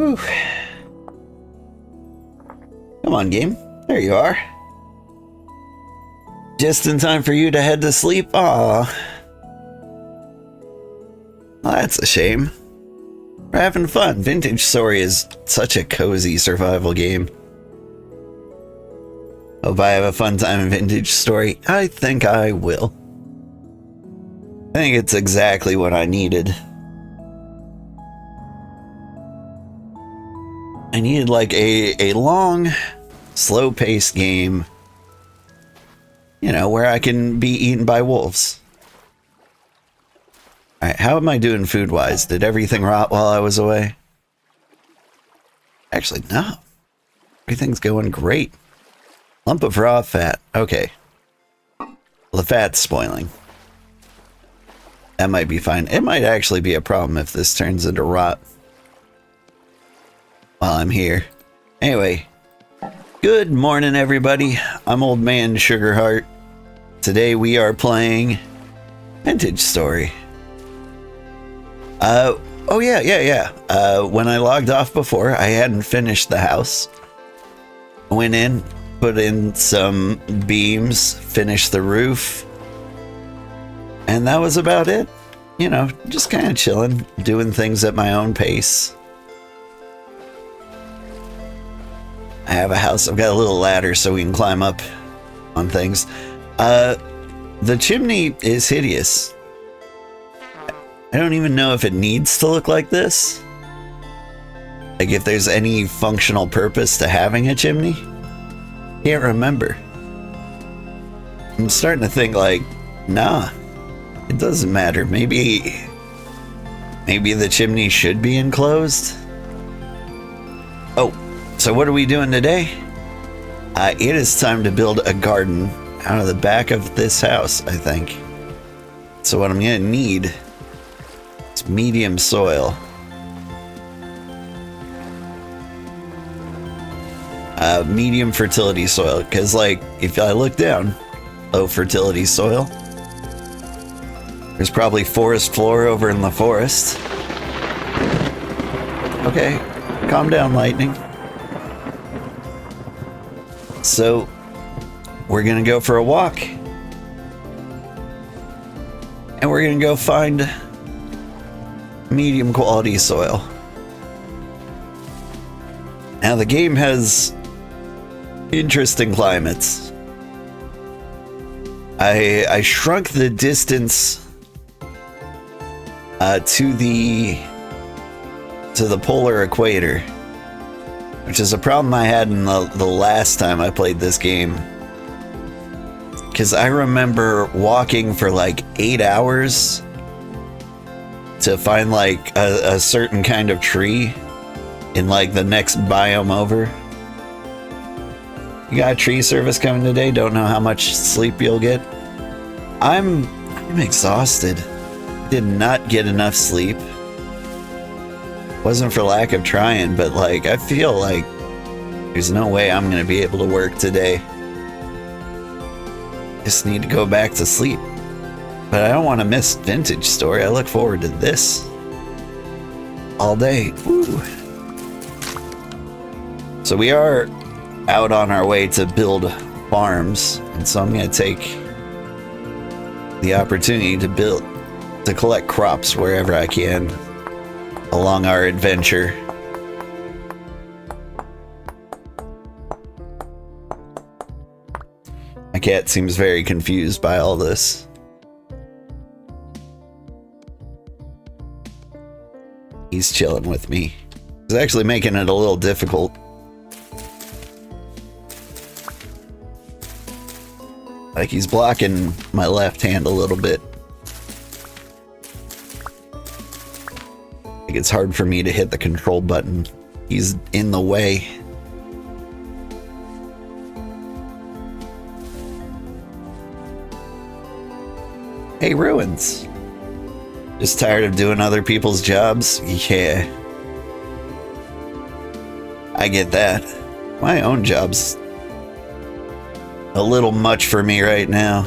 Whew. Come on, game. There you are. Just in time for you to head to sleep? Aw. Well, that's a shame. We're having fun. Vintage Story is such a cozy survival game. Hope I have a fun time in Vintage Story. I think I will. I think it's exactly what I needed. I needed like a long, slow-paced game, you know, where I can be eaten by wolves. Alright, how am I doing food-wise? Did everything rot while I was away? Actually, no. Everything's going great. Lump of raw fat. Okay. Well, the fat's spoiling. That might be fine. It might actually be a problem if this turns into rot while I'm here. Anyway, good morning, everybody. I'm Old Man Sugarheart. Today we are playing Vintage Story. Oh yeah. When I logged off before, I hadn't finished the house. I went in, put in some beams, finished the roof, and that was about it. You know, just kind of chilling, doing things at my own pace. I have a house. I've got a little ladder so we can climb up on things. The chimney is hideous. I don't even know if it needs to look like this. Like if there's any functional purpose to having a chimney. Can't remember. I'm starting to think like, nah, it doesn't matter. Maybe the chimney should be enclosed. Oh, so what are we doing today? It is time to build a garden out of the back of this house, I think. So what I'm gonna need is medium soil. Medium fertility soil, because like if I look down, low fertility soil, there's probably forest floor over in the forest. Okay, calm down, lightning. So we're gonna go for a walk, and we're gonna go find medium quality soil. Now the game has interesting climates. I shrunk the distance to the polar equator, which is a problem I had in the last time I played this game. Because I remember walking for like 8 hours to find like a certain kind of tree in like the next biome over. You got a tree service coming today? Don't know how much sleep you'll get. I'm exhausted. Did not get enough sleep. Wasn't for lack of trying, but like I feel like there's no way I'm gonna be able to work today. Just need to go back to sleep. But I don't want to miss Vintage Story. I look forward to this all day. Woo. So we are out on our way to build farms, and so I'm going to take the opportunity to collect crops wherever I can along our adventure. My cat seems very confused by all this. He's chilling with me. He's actually making it a little difficult. Like he's blocking my left hand a little bit. Like it's hard for me to hit the control button. He's in the way. Hey, Ruins. Just tired of doing other people's jobs? Yeah. I get that. My own job's a little much for me right now.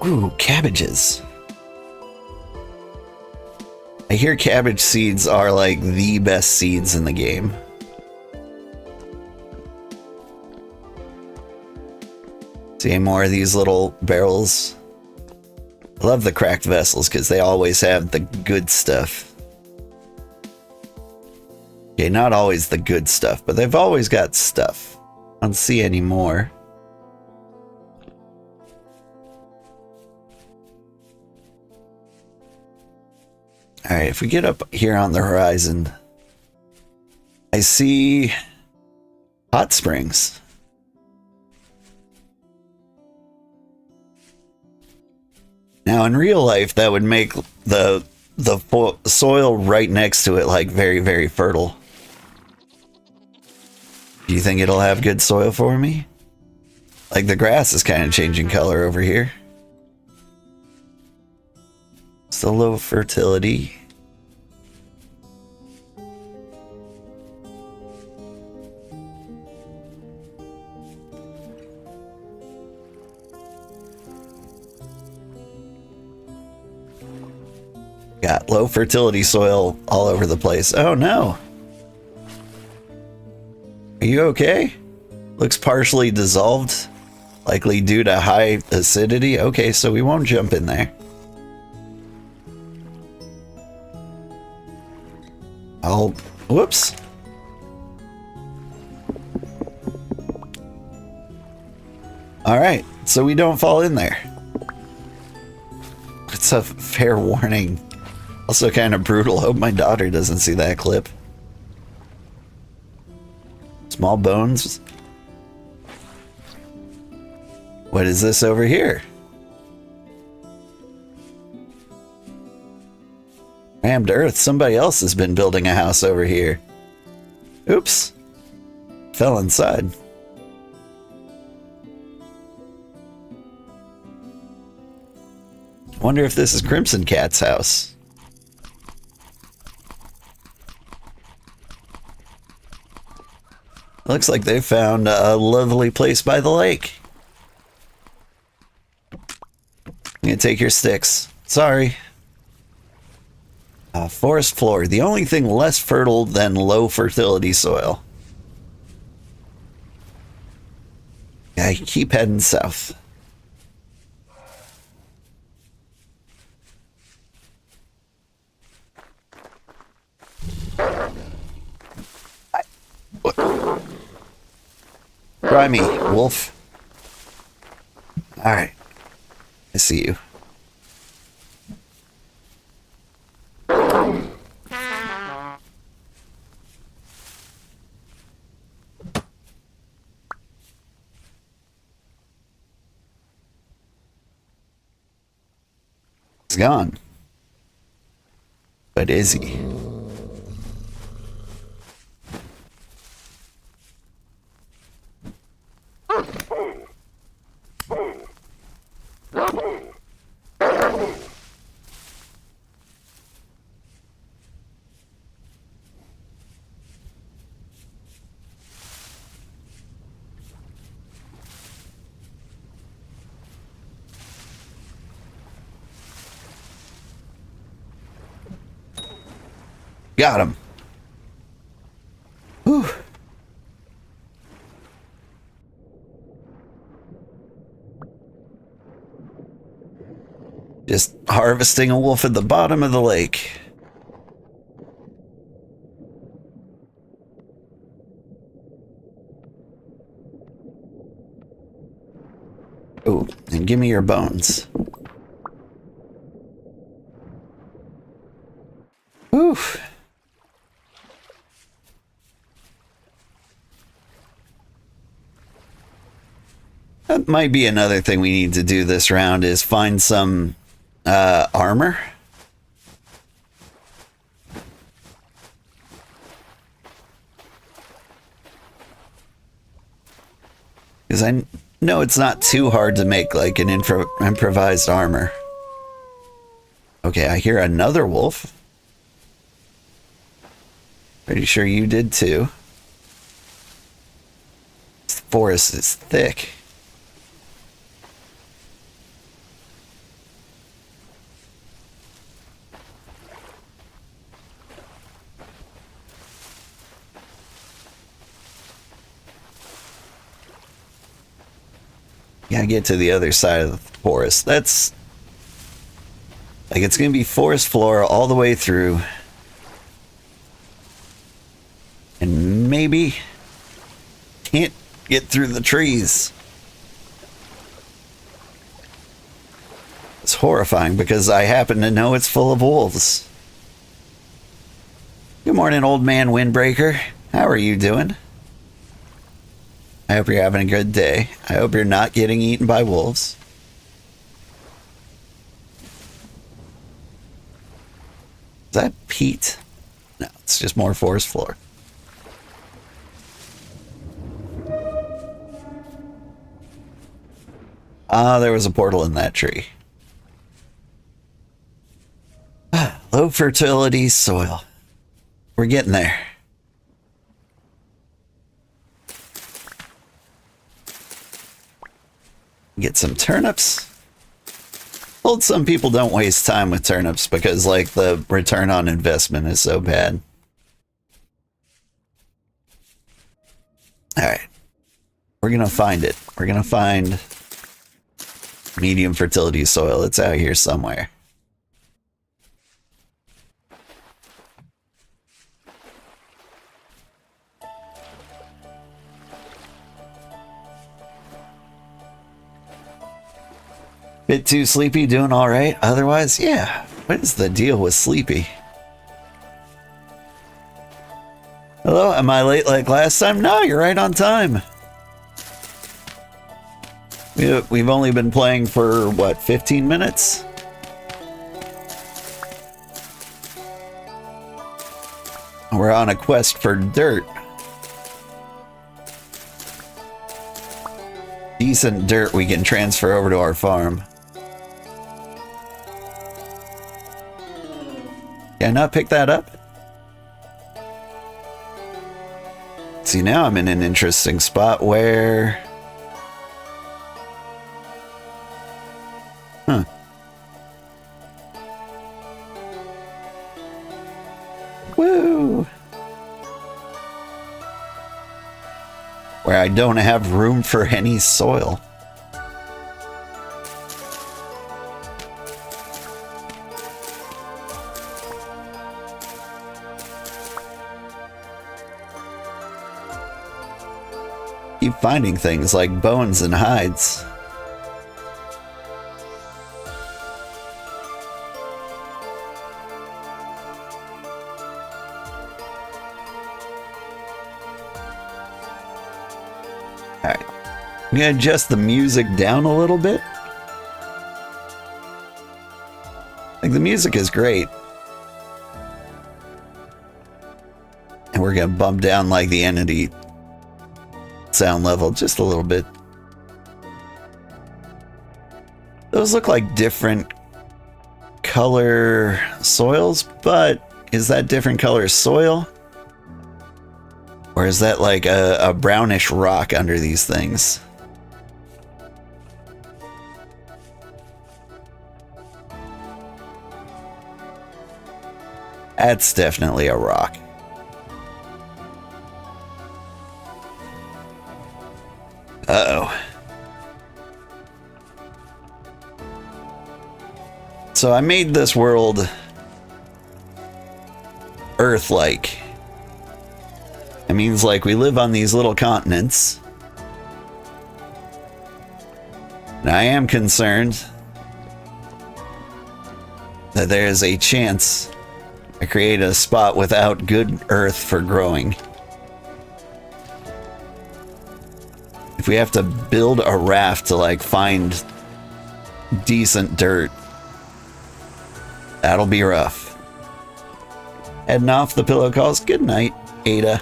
Ooh, cabbages. I hear cabbage seeds are like the best seeds in the game. See more of these little barrels. I love the cracked vessels because they always have the good stuff. Okay, not always the good stuff, but they've always got stuff. I don't see any more. Alright, if we get up here on the horizon, I see hot springs. Now, in real life, that would make the soil right next to it like very, very fertile. Do you think it'll have good soil for me? Like the grass is kind of changing color over here. Still low fertility. Got low fertility soil all over the place. Oh no. Are you okay? Looks partially dissolved, likely due to high acidity. Okay, so we won't jump in there. Whoops. Alright, so we don't fall in there. It's a fair warning. Also kind of brutal. Hope my daughter doesn't see that clip. Small bones. What is this over here? Rammed earth. Somebody else has been building a house over here. Oops. Fell inside. Wonder if this is Crimson Cat's house. Looks like they found a lovely place by the lake. I'm gonna take your sticks. Sorry. Forest floor. The only thing less fertile than low fertility soil. I keep heading south. Try me, wolf. Alright. I see you. He's gone. But is he? Got him. Whew. Just harvesting a wolf at the bottom of the lake. Oh, and give me your bones. Oof. That might be another thing we need to do this round is find some armor. Because I know it's not too hard to make like an improvised armor. Okay, I hear another wolf. Pretty sure you did too. This forest is thick. Gotta get to the other side of the forest. That's like it's gonna be forest floor all the way through. And maybe can't get through the trees. It's horrifying because I happen to know it's full of wolves. Good morning, old man Windbreaker. How are you doing? I hope you're having a good day. I hope you're not getting eaten by wolves. Is that peat? No, it's just more forest floor. Ah, there was a portal in that tree. Low fertility soil. We're getting there. Get some turnips. Told some people don't waste time with turnips because like the return on investment is so bad. All right. We're going to find it. We're going to find medium fertility soil. It's out here somewhere. Bit too sleepy, doing all right. Otherwise, yeah. What is the deal with sleepy? Hello, am I late like last time? No, you're right on time. We've only been playing for, what, 15 minutes? We're on a quest for dirt. Decent dirt we can transfer over to our farm. Can I not pick that up? See, now I'm in an interesting spot where... Huh. Woo! Where I don't have room for any soil. Keep finding things like bones and hides. Alright. I'm gonna adjust the music down a little bit. Like, the music is great. And we're gonna bump down like the entity sound level just a little bit. Those look like different color soils, but is that different color soil? Or is that like a brownish rock under these things? That's definitely a rock. Uh-oh. So I made this world Earth-like. It means like we live on these little continents. And I am concerned that there is a chance I create a spot without good earth for growing. If we have to build a raft to like find decent dirt, that'll be rough. Heading off, the pillow calls. Good night, Ada.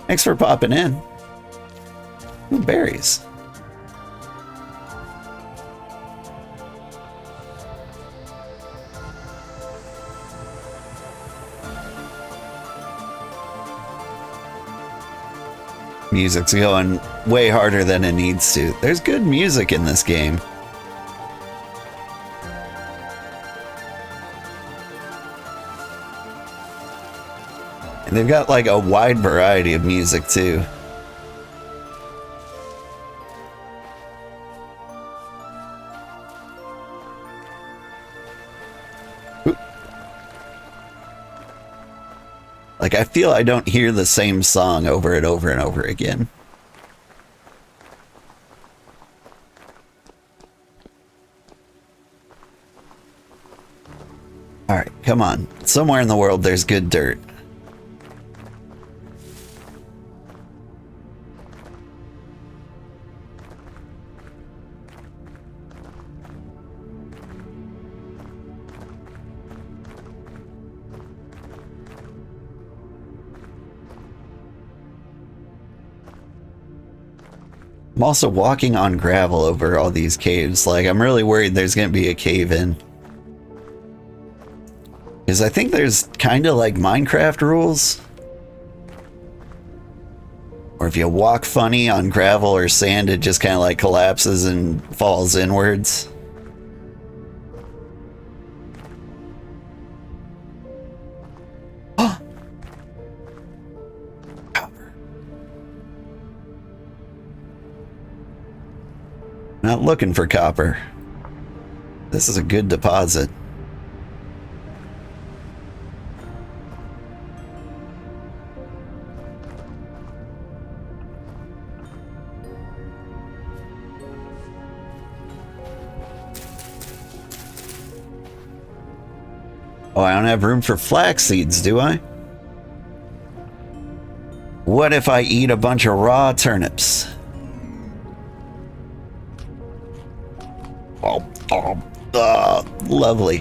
Thanks for popping in. Ooh, berries. Music's going way harder than it needs to. There's good music in this game. And they've got like a wide variety of music too. Like, I feel I don't hear the same song over and over and over again. Alright, come on. Somewhere in the world there's good dirt. I'm also walking on gravel over all these caves. Like, I'm really worried there's going to be a cave in. Because I think there's kind of like Minecraft rules. Or if you walk funny on gravel or sand, it just kind of like collapses and falls inwards. Not looking for copper. This is a good deposit. Oh, I don't have room for flax seeds, do I? What if I eat a bunch of raw turnips? Lovely.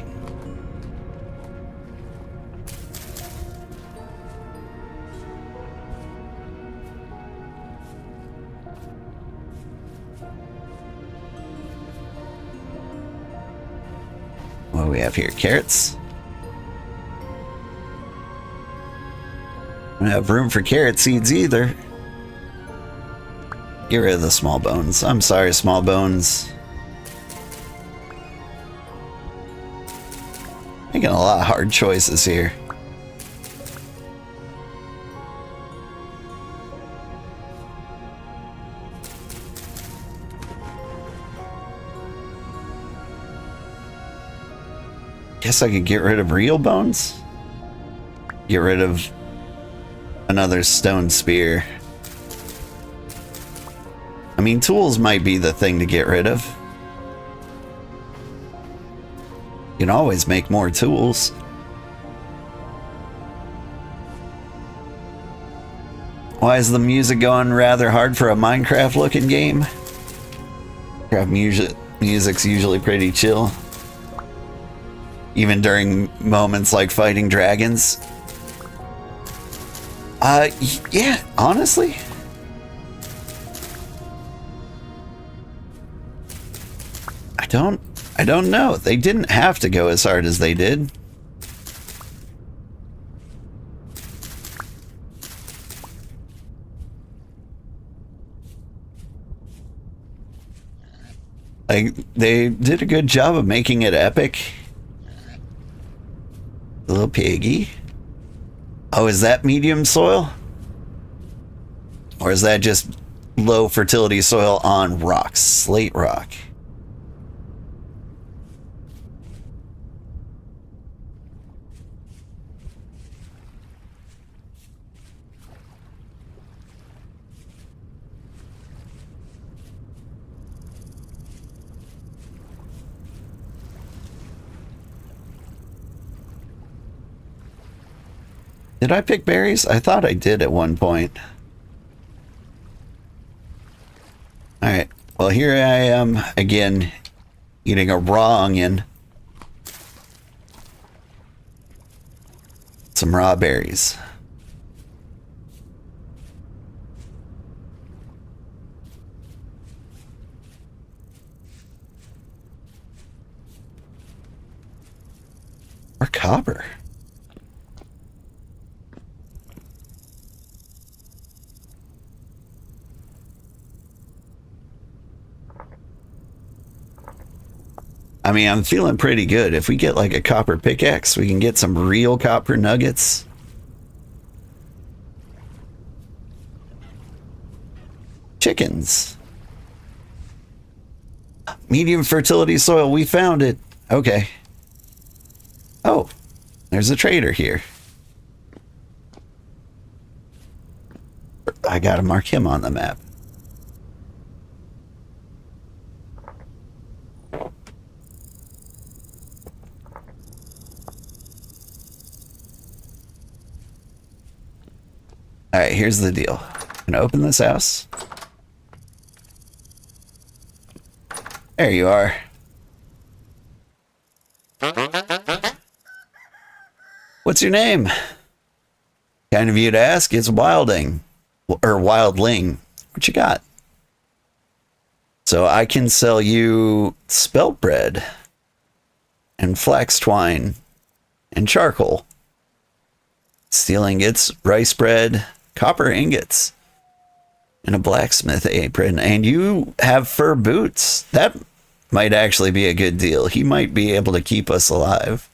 What do we have here? Carrots? I don't have room for carrot seeds either. Get rid of the small bones. I'm sorry, small bones. Making a lot of hard choices here. Guess I could get rid of real bones? Get rid of another stone spear. I mean, tools might be the thing to get rid of. You can always make more tools. Why is the music going rather hard for a Minecraft looking game? Minecraft music's usually pretty chill. Even during moments like fighting dragons. Yeah, honestly. I don't know. They didn't have to go as hard as they did. Like, they did a good job of making it epic. Little piggy. Oh, is that medium soil? Or is that just low fertility soil on rocks? Slate rock. Did I pick berries? I thought I did at one point. Alright, well here I am again eating a raw onion. Some raw berries. Or copper. I mean, I'm feeling pretty good. If we get like a copper pickaxe, we can get some real copper nuggets. Chickens. Medium fertility soil. We found it. Okay. Oh, there's a trader here. I gotta mark him on the map. Alright, here's the deal. I'm gonna open this house. There you are. What's your name? Kind of you to ask. It's Wilding. Or Wildling. What you got? So I can sell you spelt bread and flax twine and charcoal, steel ingots, rice bread, copper ingots, and a blacksmith apron. And you have fur boots. That might actually be a good deal. He might be able to keep us alive.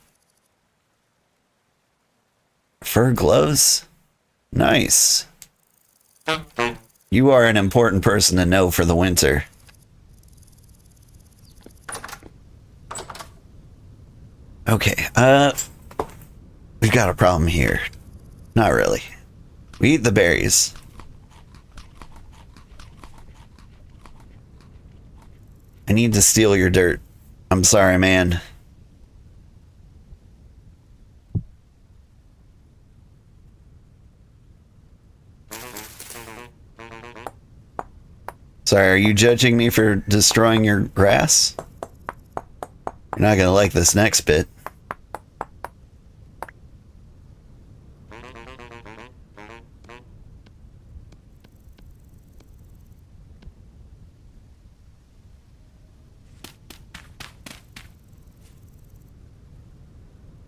Fur gloves? Nice. You are an important person to know for the winter. Okay, we've got a problem here. Not really. We eat the berries. I need to steal your dirt. I'm sorry, man. Sorry, are you judging me for destroying your grass? You're not gonna like this next bit.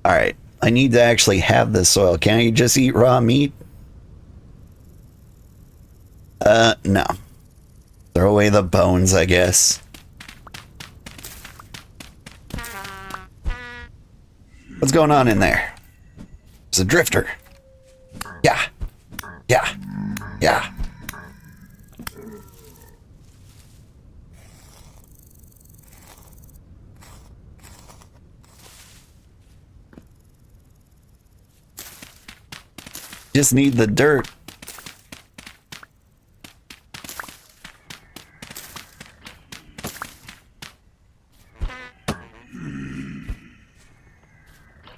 Alright, I need to actually have this soil. Can't you just eat raw meat? No. Throw away the bones, I guess. What's going on in there? It's a drifter. Yeah. Yeah. Yeah. Just need the dirt.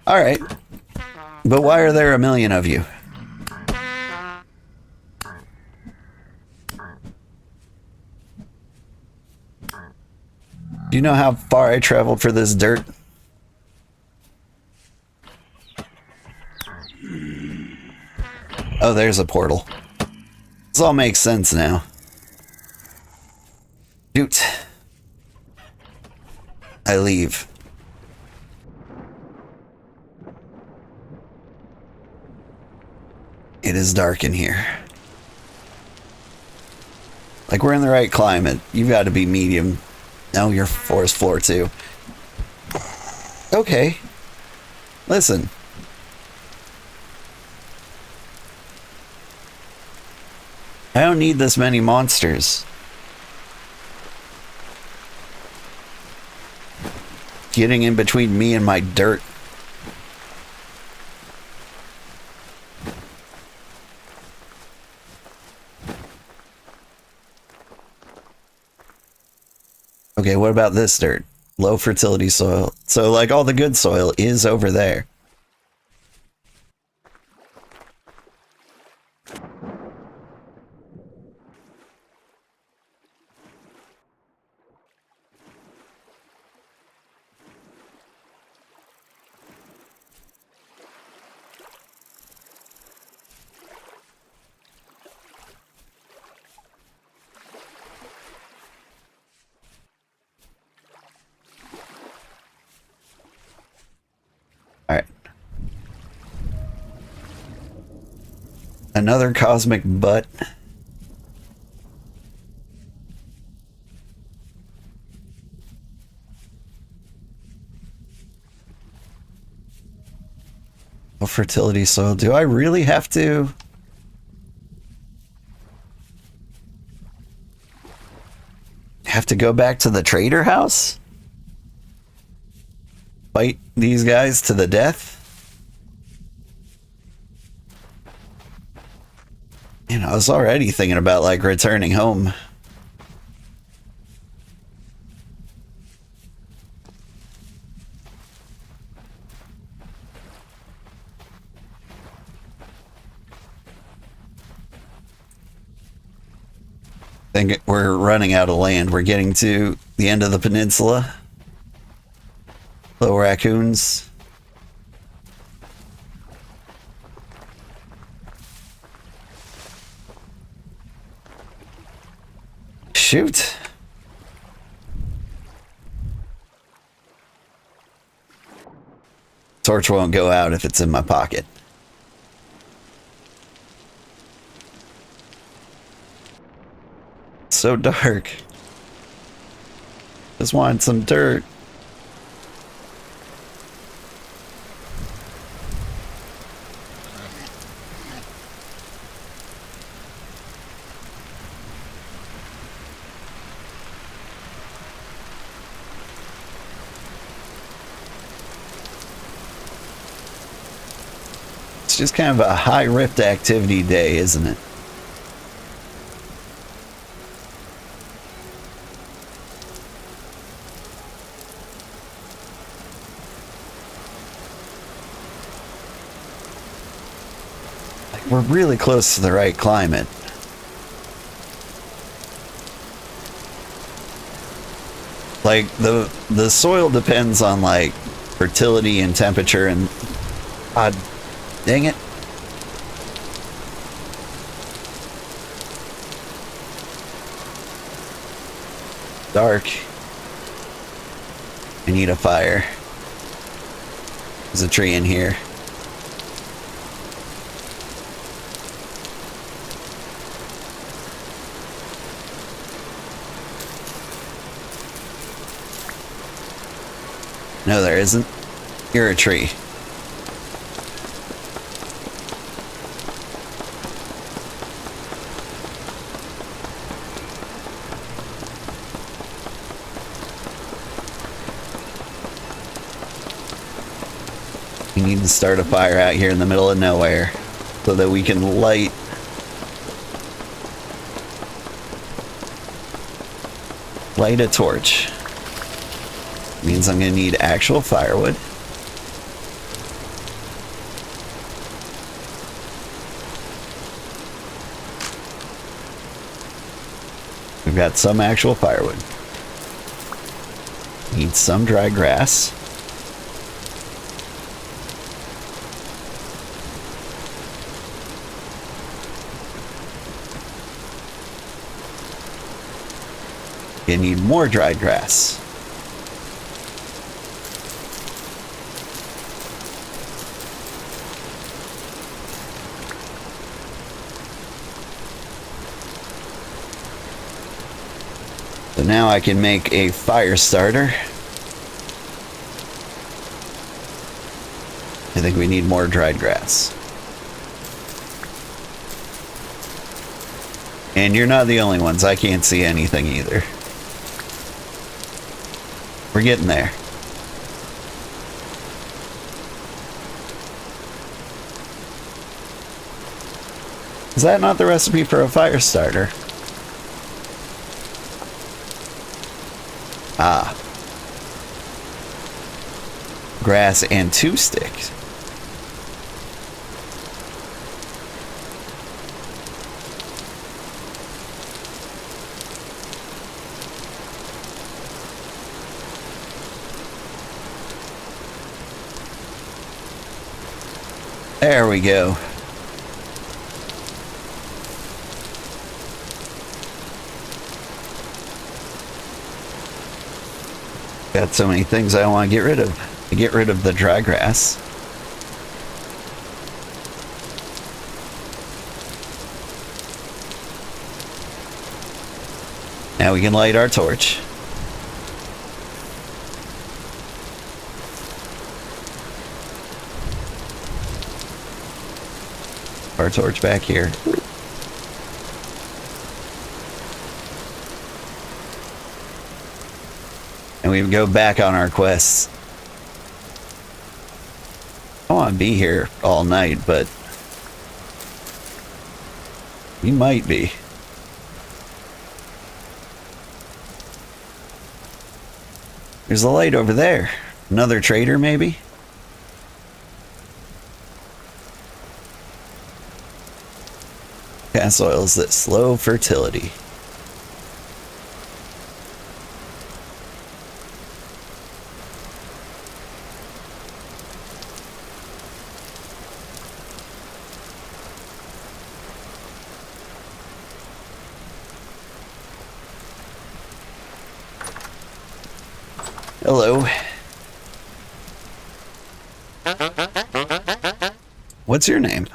All right. But why are there a million of you? Do you know how far I traveled for this dirt? Oh, there's a portal. This all makes sense now. Shoot. I leave. It is dark in here. Like, we're in the right climate. You've got to be medium. No, you're forest floor too. Okay. Listen. I don't need this many monsters. Getting in between me and my dirt. Okay, what about this dirt? Low fertility soil. So, like, all the good soil is over there. Alright. Another cosmic butt. Oh, fertility soil. Do I really have to? Have to go back to the trader house? Fight these guys to the death? You know, was already thinking about like returning home. I think we're running out of land. We're getting to the end of the peninsula. Little raccoons. Shoot. Torch won't go out if it's in my pocket. So dark. Just want some dirt. It's just kind of a high rift activity day, isn't it? We're really close to the right climate. Like the soil depends on like fertility and temperature and God dang it. Dark. I need a fire. There's a tree in here. No, there isn't. You're a tree. We need to start a fire out here in the middle of nowhere so that we can light a torch. Means I'm gonna need actual firewood. We've got some actual firewood. Need some dry grass. You need more dried grass. So now I can make a fire starter. I think we need more dried grass. And you're not the only ones. I can't see anything either. We're getting there. Is that not the recipe for a fire starter? Ah. Grass and 2 sticks. There we go. Got so many things I want to get rid of. To get rid of the dry grass. Now we can light our torch. Our torch back here. And we go back on our quests. I don't want to be here all night, but He might be. There's a light over there. Another trader, maybe? Gas oils that slow fertility. Hello. What's your name?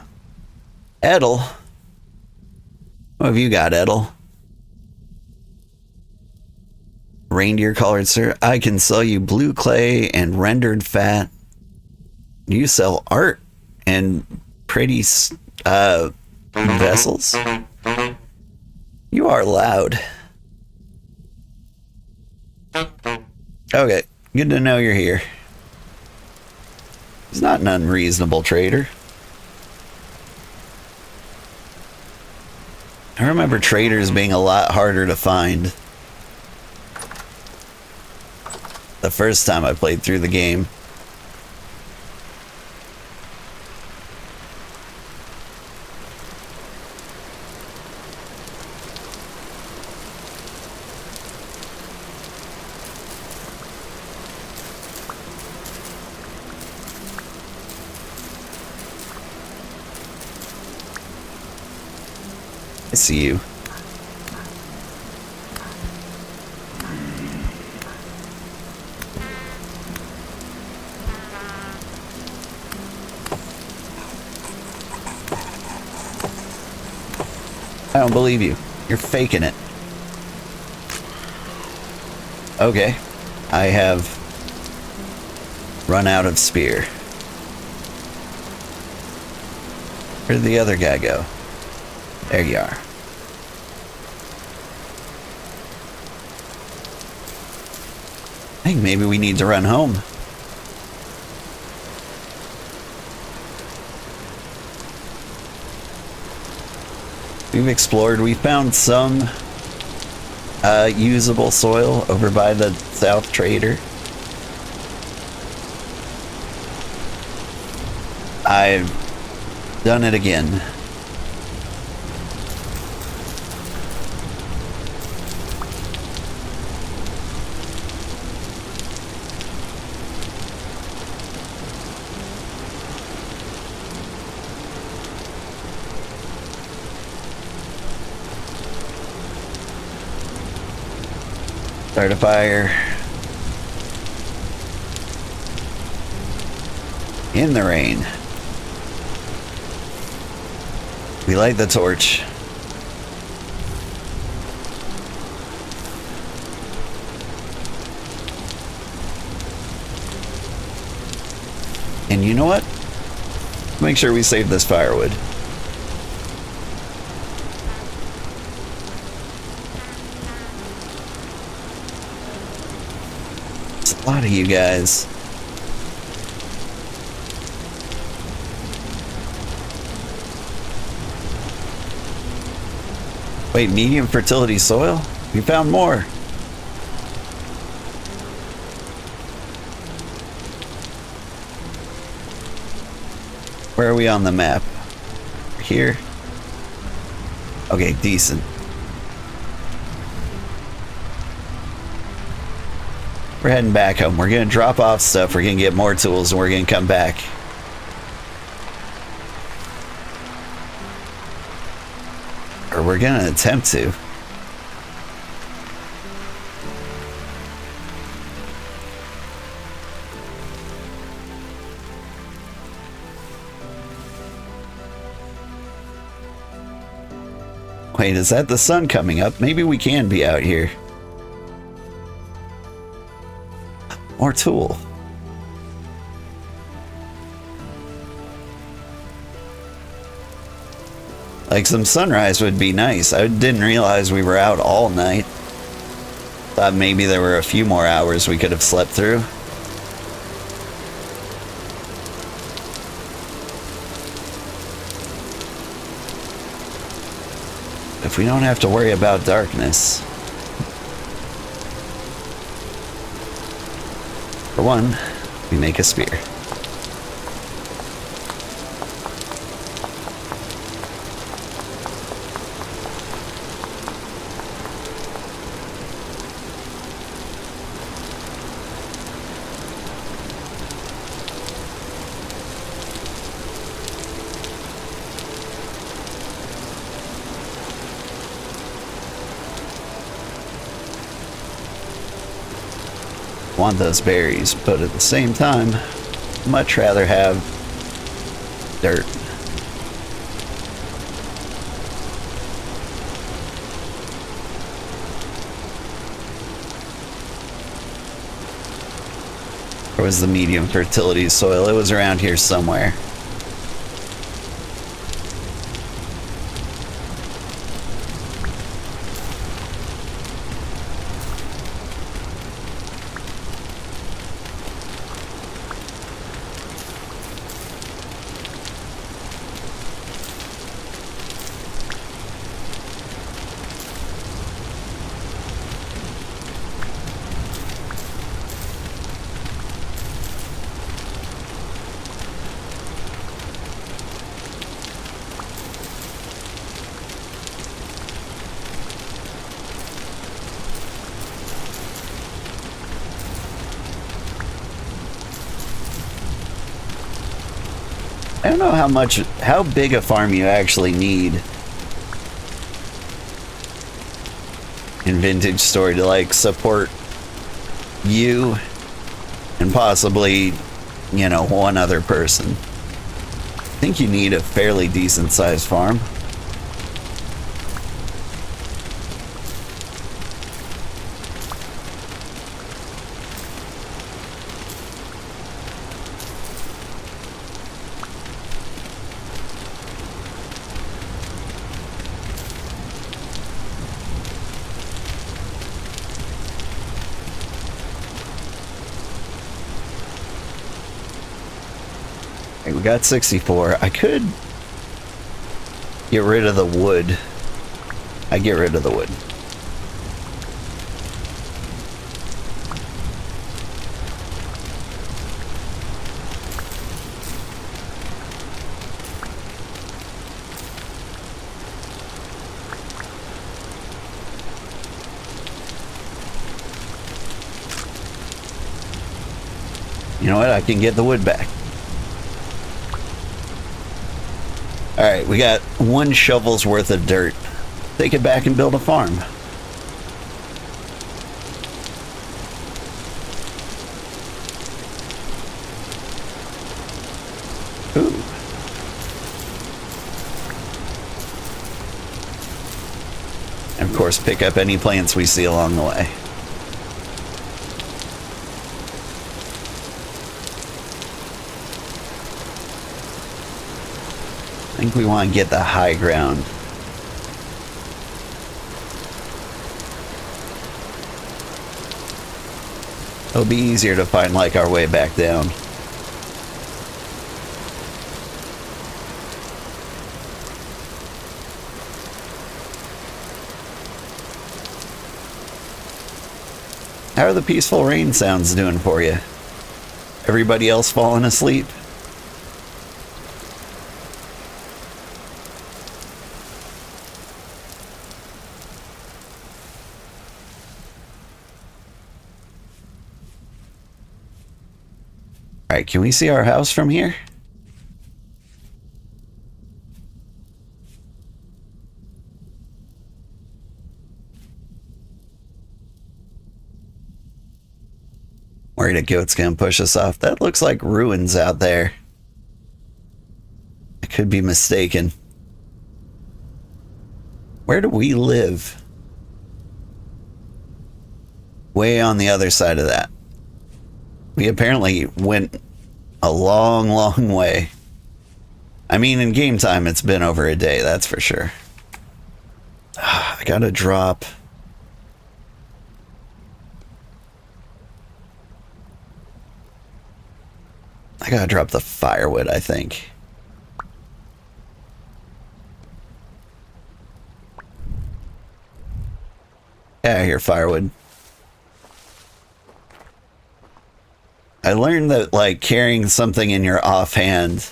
Edel. What have you got, Edel? Reindeer colored, sir. I can sell you blue clay and rendered fat. You sell art and pretty vessels. You are loud. Okay, good to know you're here. He's not an unreasonable trader. I remember traders being a lot harder to find the first time I played through the game. I see you. I don't believe you. You're faking it. Okay. I have run out of spear. Where did the other guy go? There you are. I think maybe we need to run home. We've explored. We found some usable soil over by the South Trader. I've done it again. Start a fire. In the rain. We light the torch. And you know what? Make sure we save this firewood. There's a lot of you guys. Wait, medium fertility soil? We found more. Where are we on the map? Here? Okay, decent. We're heading back home. We're gonna drop off stuff, we're gonna get more tools, and we're gonna come back. Or we're gonna attempt to. Wait, is that the sun coming up? Maybe we can be out here. More tool. Like some sunrise would be nice. I didn't realize we were out all night. Thought maybe there were a few more hours we could have slept through. if we don't have to worry about darkness. For one, we make a spear. Want those berries, but at the same time, much rather have dirt. Where was the medium fertility soil? It was around here somewhere. I don't know how big a farm you actually need in Vintage Story to like support you and possibly, you know, one other person. I think you need a fairly decent sized farm. We got 64. I could get rid of the wood. I get rid of the wood. You know what? I can get the wood back. Alright, we got 1 shovel's worth of dirt. Take it back and build a farm. Ooh. And of course, pick up any plants we see along the way. I think we want to get the high ground. It'll be easier to find like our way back down. How are the peaceful rain sounds doing for you? Everybody else falling asleep? Alright, can we see our house from here? Worried a goat's gonna push us off. That looks like ruins out there. I could be mistaken. Where do we live? Way on the other side of that. We apparently went a long, long way. I mean, in game time, it's been over a day, that's for sure. I gotta drop. I gotta drop the firewood, I think. Yeah, here, firewood. I learned that, like, carrying something in your offhand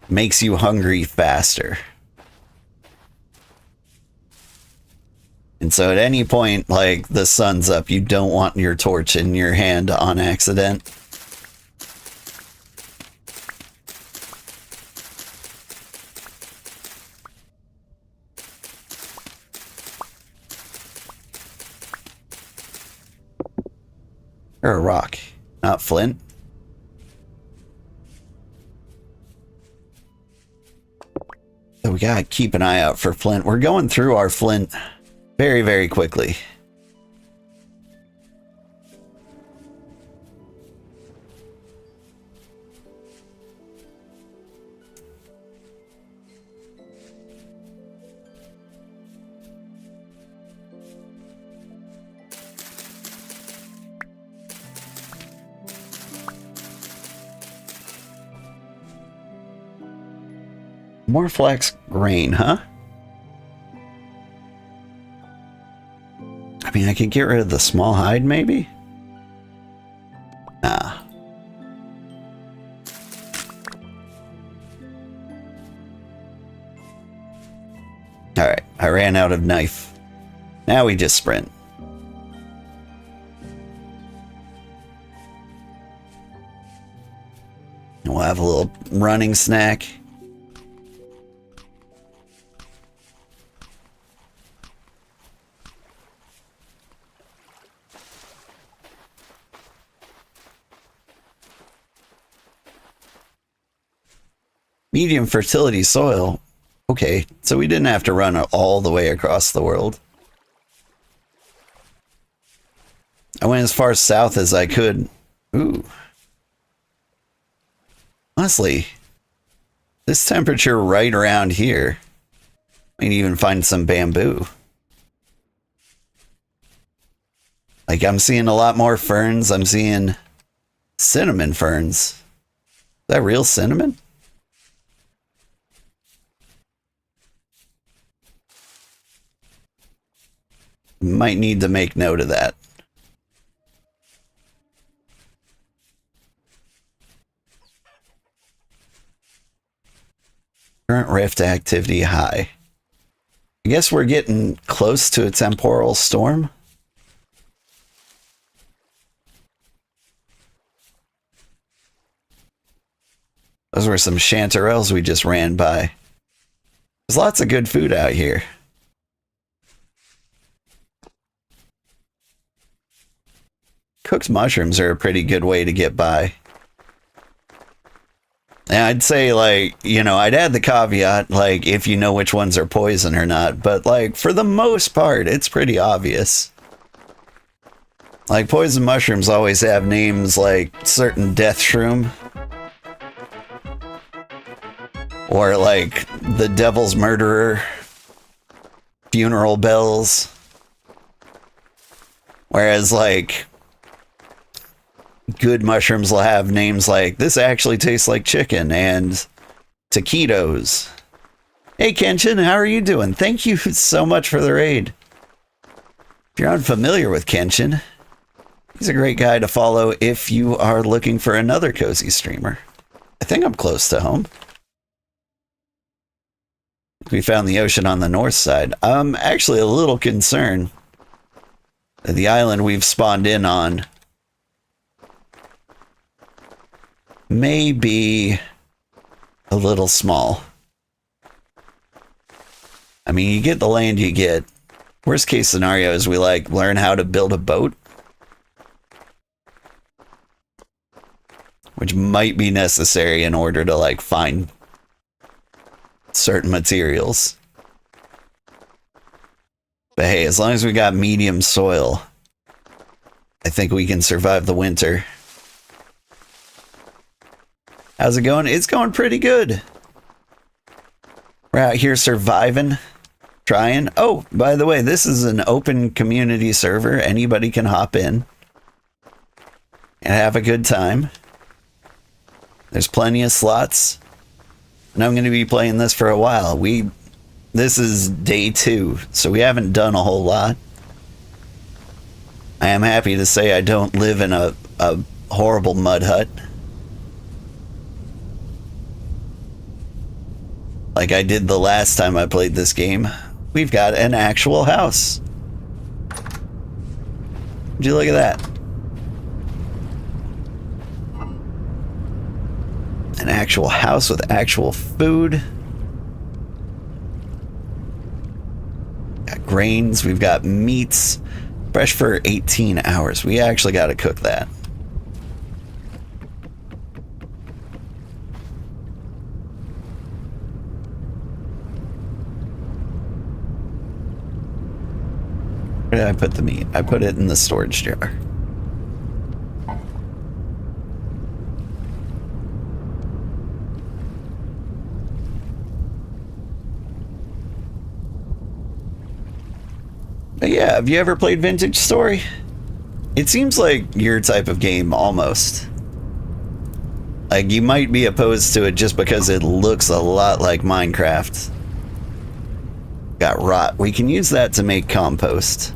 makes you hungry faster. And so at any point, like, the sun's up, you don't want your torch in your hand on accident. Or a rock, not flint. So we gotta keep an eye out for flint. We're going through our flint very, very quickly. More flax grain, huh? I mean, I could get rid of the small hide, maybe? Nah. Alright, I ran out of knife. Now we just sprint. And we'll have a little running snack. Medium fertility soil. Okay, so we didn't have to run all the way across the world. I went as far south as I could. Ooh. Honestly, this temperature right around here, I can even find some bamboo. Like, I'm seeing a lot more ferns. I'm seeing cinnamon ferns. Is that real cinnamon? Might need to make note of that. Current rift activity high. I guess we're getting close to a temporal storm. Those were some chanterelles we just ran by. There's lots of good food out here. Cooked mushrooms are a pretty good way to get by. And I'd say, like, you know, I'd add the caveat, like, if you know which ones are poison or not. But, like, for the most part, it's pretty obvious. Like, poison mushrooms always have names like certain death shroom. Or, like, the devil's murderer. Funeral bells. Whereas, like, good mushrooms will have names like, this actually tastes like chicken, and taquitos. Hey, Kenshin, how are you doing? Thank you so much for the raid. If you're unfamiliar with Kenshin, he's a great guy to follow if you are looking for another cozy streamer. I think I'm close to home. We found the ocean on the north side. I'm actually a little concerned that the island we've spawned in on may be a little small. I mean, you get the land you get. Worst case scenario is we, like, learn how to build a boat, which might be necessary in order to, like, find certain materials. But hey, as long as we got medium soil, I think we can survive the winter. How's it going? It's going pretty good. We're out here surviving, trying. Oh, by the way, this is an open community server. Anybody can hop in and have a good time. There's plenty of slots. And I'm going to be playing this for a while. This is day 2, so we haven't done a whole lot. I am happy to say I don't live in a horrible mud hut. Like I did the last time I played this game. We've got an actual house. Would you look at that? An actual house with actual food. Got grains, we've got meats. Fresh for 18 hours. We actually got to cook that. Where did I put the meat? I put it in the storage jar. But yeah, have you ever played Vintage Story? It seems like your type of game, almost. Like, you might be opposed to it just because it looks a lot like Minecraft. Got rot. We can use that to make compost.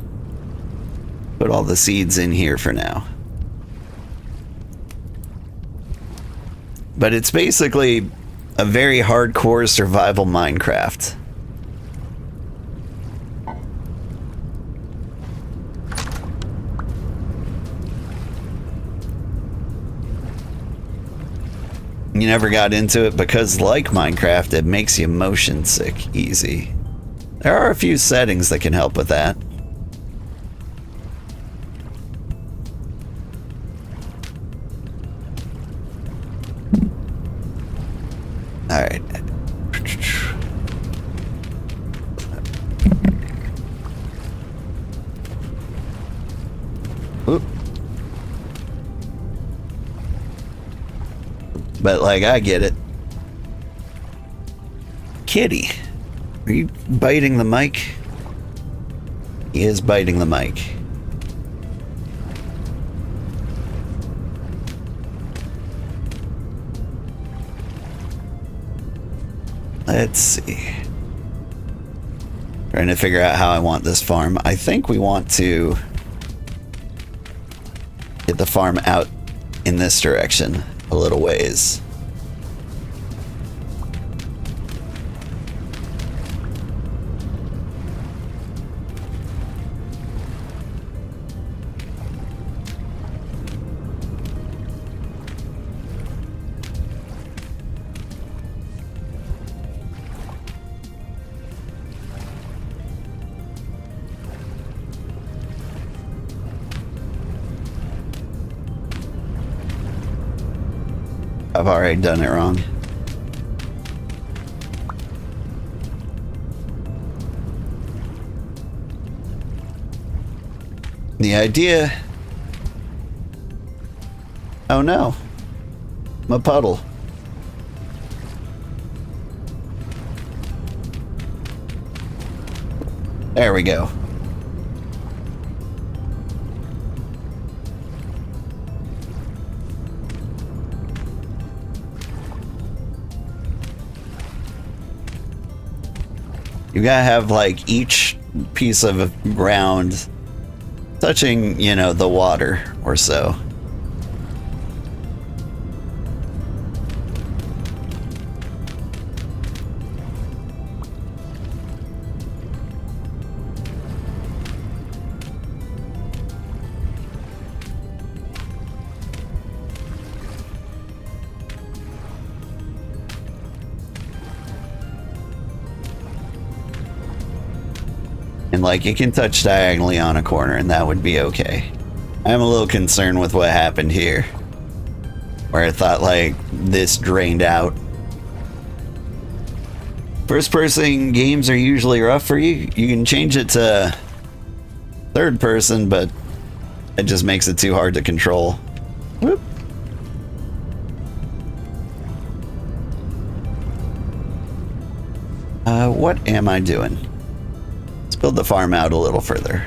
Put all the seeds in here for now. But it's basically a very hardcore survival Minecraft. You never got into it because, like Minecraft, it makes you motion sick easy. There are a few settings that can help with that. Alright. Oop. But, like, I get it. Kitty, are you biting the mic? He is biting the mic. Let's see. Trying to figure out how I want this farm. I think we want to get the farm out in this direction a little ways. I've already done it wrong. The idea... Oh no. I'm a puddle. There we go. You gotta have, like, each piece of ground touching, you know, the water or so. And, like, it can touch diagonally on a corner, and that would be okay. I'm a little concerned with what happened here, where I thought, like, this drained out. First-person games are usually rough for you. You can change it to third-person, but it just makes it too hard to control. Whoop. What am I doing? Let's build the farm out a little further.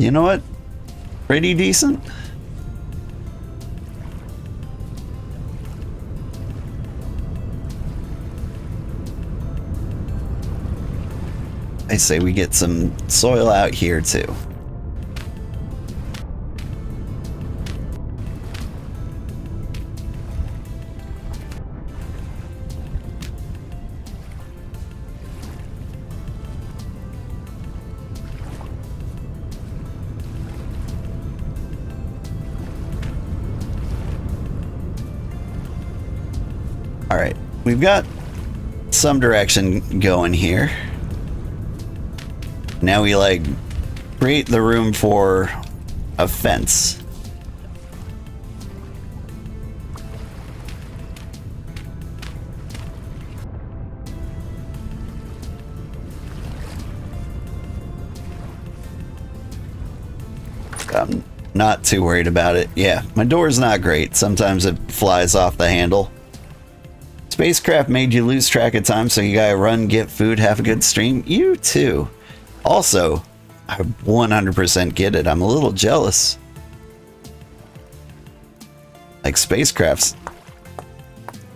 you know what? Pretty decent. I say we get some soil out here too. All right, we've got some direction going here. Now we like create the room for a fence. I'm not too worried about it. Yeah, my door's not great. Sometimes it flies off the handle. Spacecraft made you lose track of time, so you gotta run, get food, have a good stream. You too. Also, I 100% get it. I'm a little jealous. Like, Spacecrafts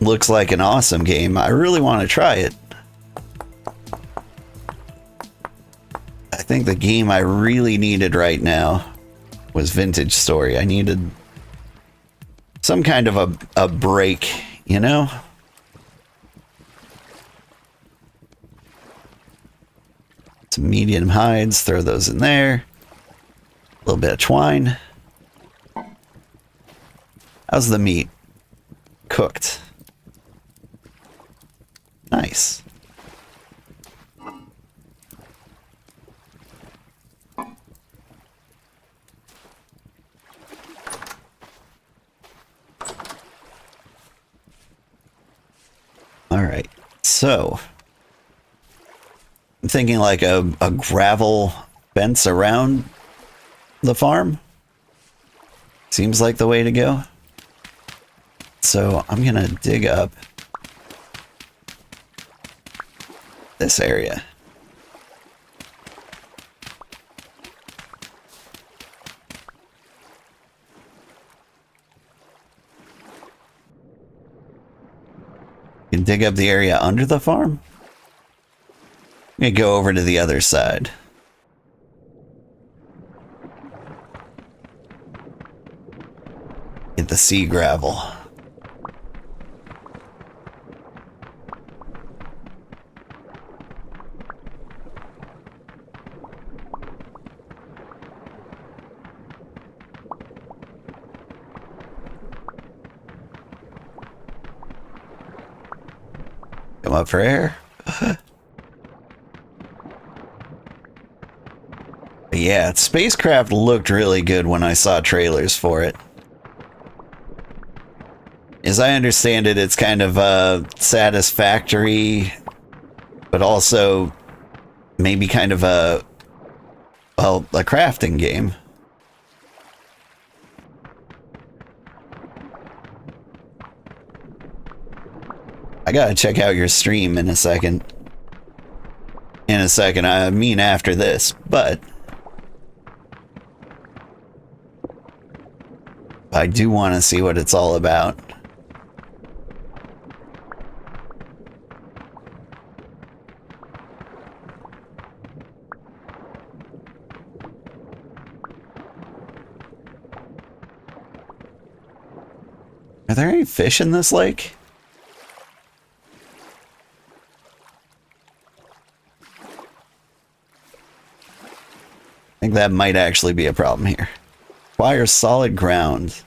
looks like an awesome game. I really want to try it. I think the game I really needed right now was Vintage Story. I needed some kind of a break, you know? Some medium hides, throw those in there. A little bit of twine. How's the meat? Cooked. Nice. All right, so I'm thinking like a gravel fence around the farm. Seems like the way to go. So I'm gonna dig up this area. You can dig up the area under the farm. I'm gonna go over to the other side. Get the sea gravel. Come up for air. Yeah, Spacecraft looked really good when I saw trailers for it. As I understand it, it's kind of satisfactory, but also maybe kind of a crafting game. I gotta check out your stream in a second. I mean after this, but I do want to see what it's all about. Are there any fish in this lake? I think that might actually be a problem here. Require solid ground.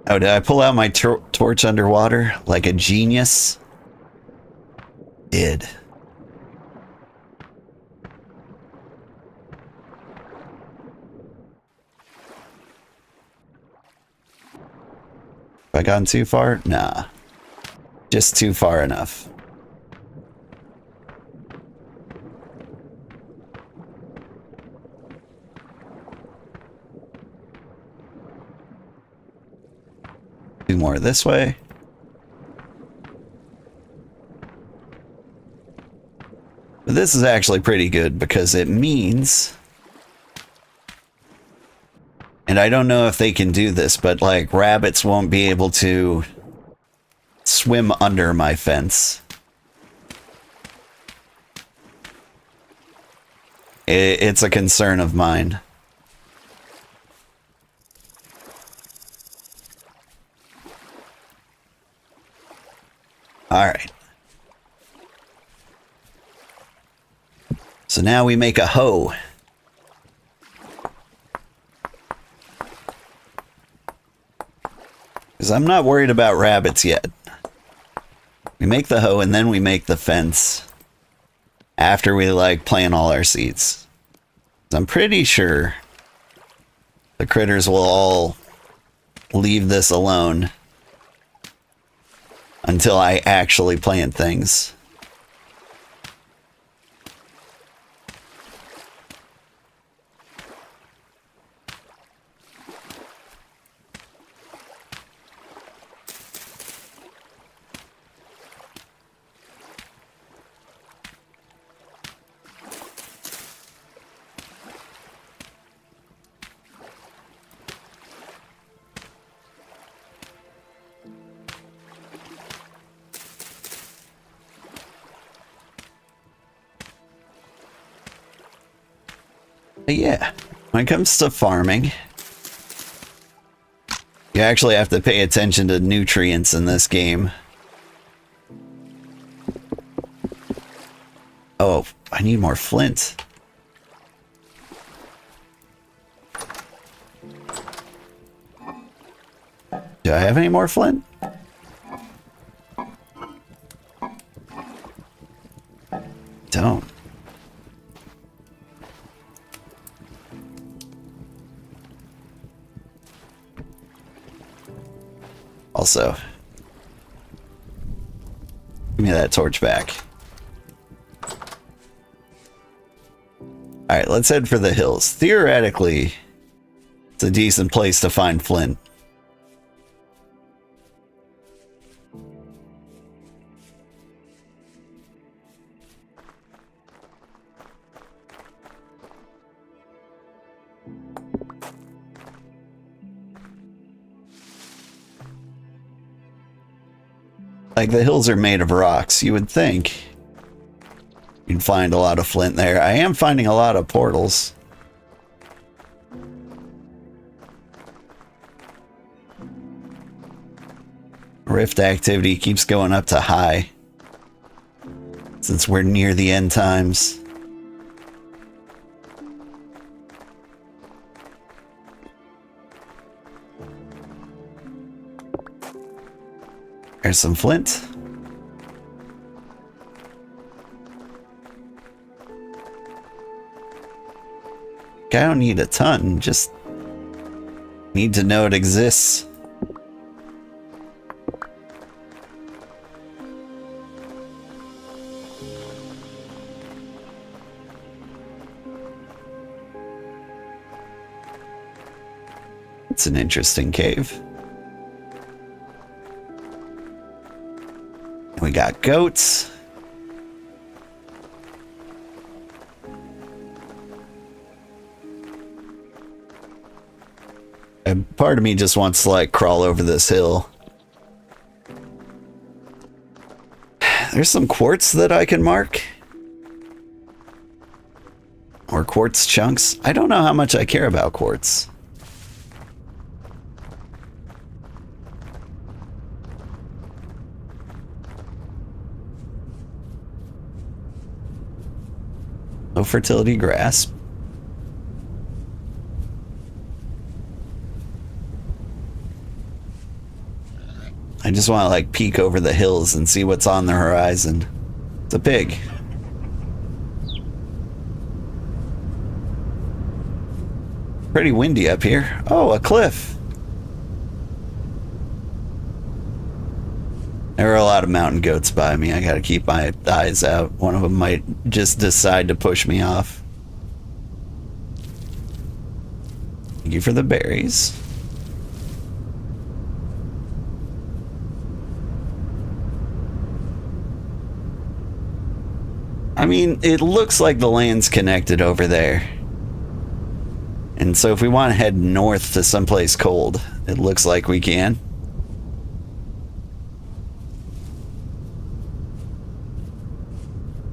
Oh, did I pull out my torch underwater like a genius? Did. Have I gone too far? Nah. Just too far enough. Do more this way. But this is actually pretty good because it means, and I don't know if they can do this, but like rabbits won't be able to swim under my fence. It's a concern of mine. All right. So now we make a hoe. Because I'm not worried about rabbits yet. We make the hoe and then we make the fence. After we like plant all our seeds. I'm pretty sure the critters will all leave this alone until I actually plant things. But yeah, when it comes to farming, you actually have to pay attention to nutrients in this game. Oh, I need more flint. Do I have any more flint? Don't. Also, give me that torch back. Alright, let's head for the hills. Theoretically, it's a decent place to find flint. Like, the hills are made of rocks. You would think you'd find a lot of flint there. I am finding a lot of portals. Rift activity keeps going up to high since we're near the end times. There's some flint. I don't need a ton, just need to know it exists. It's an interesting cave. We got goats. And part of me just wants to like crawl over this hill. There's some quartz that I can mark. Or quartz chunks. I don't know how much I care about quartz. Low fertility grass. I just want to like peek over the hills and see what's on the horizon. It's a pig. Pretty windy up here. Oh, a cliff. There are a lot of mountain goats by me. I gotta keep my eyes out. One of them might just decide to push me off. Thank you for the berries. I mean, it looks like the land's connected over there. And so if we want to head north to someplace cold, it looks like we can.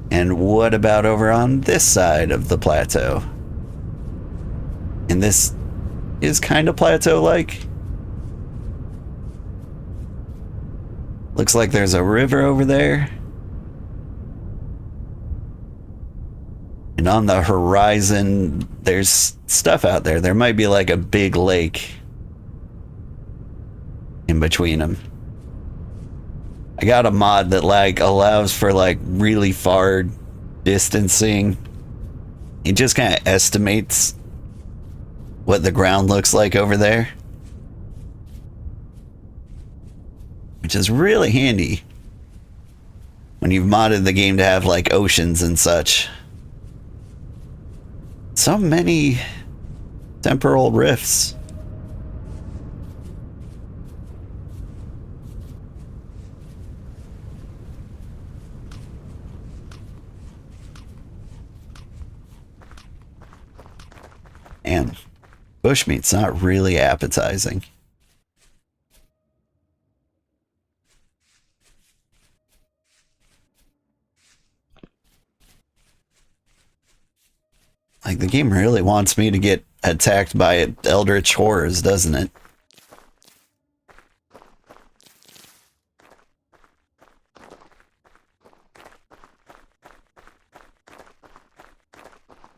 And what about over on this side of the plateau? And this is kind of plateau-like. Looks like there's a river over there. And on the horizon, there's stuff out there. There might be like a big lake in between them. I got a mod that like allows for like really far distancing. It just kind of estimates what the ground looks like over there, which is really handy when you've modded the game to have like oceans and such. So many temporal rifts. And bushmeat's not really appetizing. Like, the game really wants me to get attacked by eldritch horrors, doesn't it?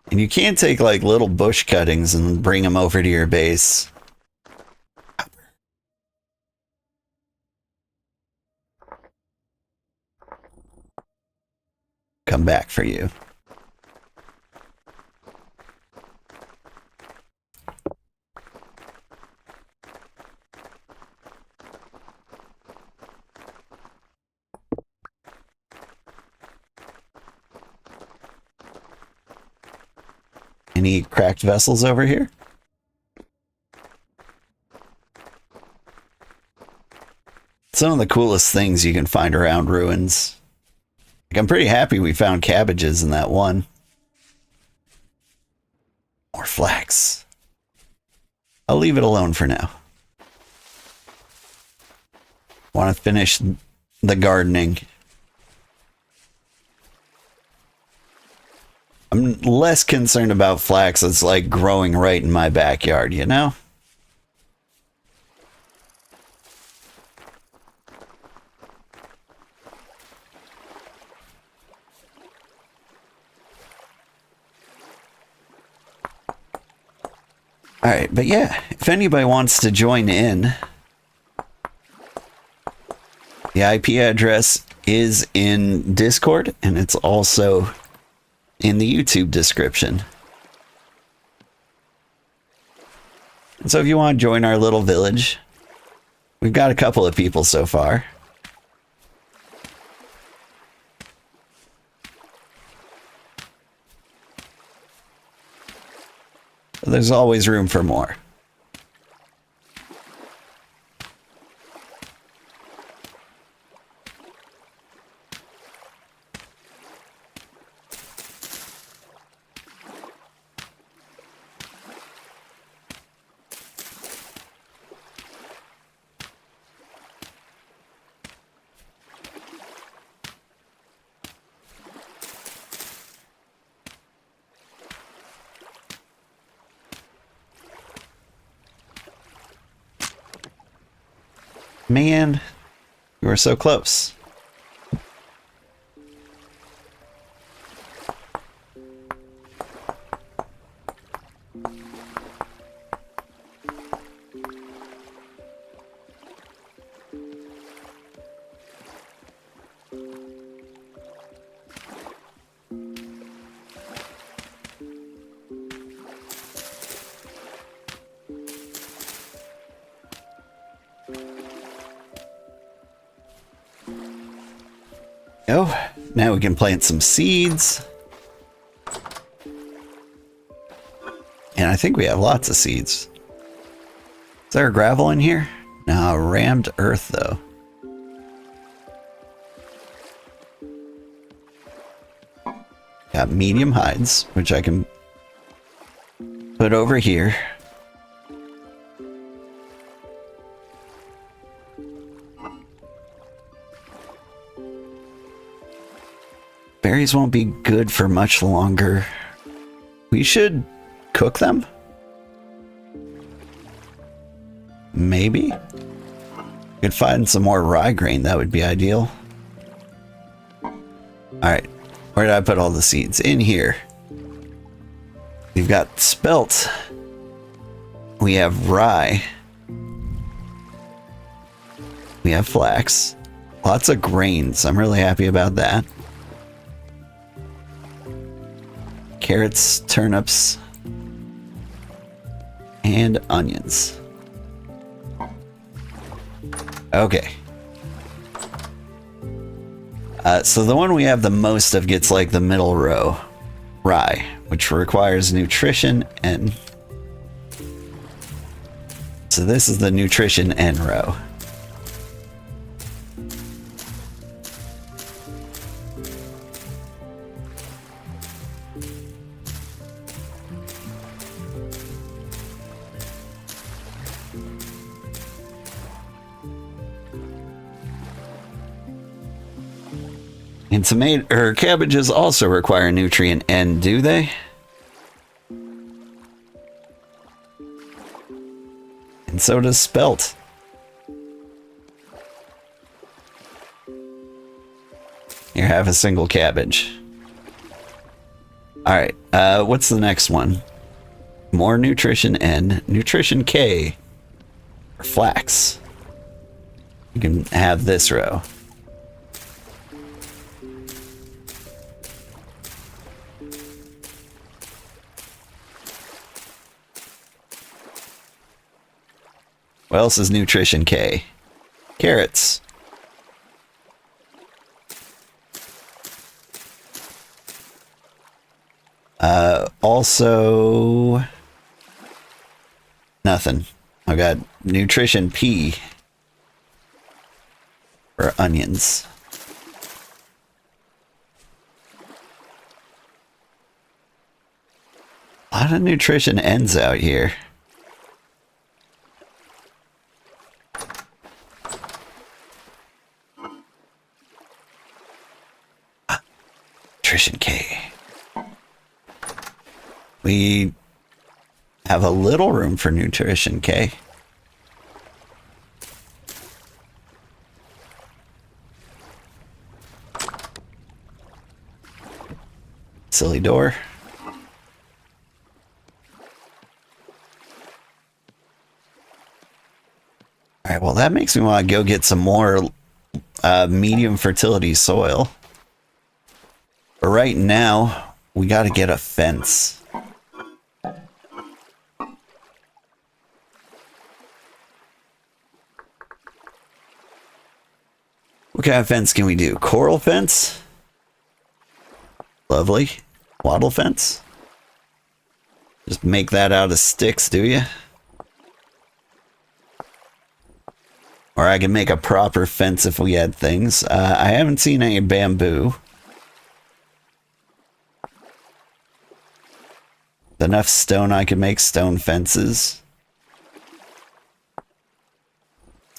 And you can't take, like, little bush cuttings and bring them over to your base. Come back for you. Any cracked vessels over here? Some of the coolest things you can find around ruins. Like, I'm pretty happy we found cabbages in that one. More flax. I'll leave it alone for now. Want to finish the gardening. I'm less concerned about flax that's like growing right in my backyard, you know? Alright, but yeah, if anybody wants to join in, the IP address is in Discord, and it's also in the YouTube description. And so if you want to join our little village, we've got a couple of people so far. But there's always room for more. Man, you were so close. Oh, now we can plant some seeds. And I think we have lots of seeds. Is there gravel in here? No, rammed earth though. Got medium hides, which I can put over here. Berries won't be good for much longer. We should cook them? Maybe? Could find some more rye grain, that would be ideal. Alright, where did I put all the seeds? In here. We've got spelt. We have rye. We have flax. Lots of grains. I'm really happy about that. Carrots, turnips, and onions. Okay. So the one we have the most of gets like the middle row, rye, which requires nutrition N. So this is the nutrition N row. And tomato or cabbages also require nutrient N, do they? And so does spelt. Here, have a single cabbage. Alright, what's the next one? More nutrition N. Nutrition K. Or flax. You can have this row. What else is nutrition K? Carrots. Also nothing. I got nutrition P for onions. A lot of nutrition ends out here. Nutrition K. We have a little room for nutrition K. Silly door. Alright, well that makes me want to go get some more medium fertility soil. But right now, we gotta get a fence. What kind of fence can we do? Coral fence? Lovely. Wattle fence? Just make that out of sticks, do you? Or I can make a proper fence if we had things. I haven't seen any bamboo. Enough stone I can make stone fences.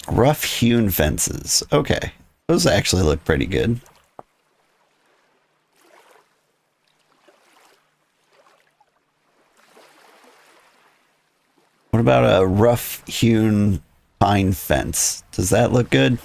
Rough hewn fences. Okay. Those actually look pretty good. What about a rough hewn pine fence? Does that look good?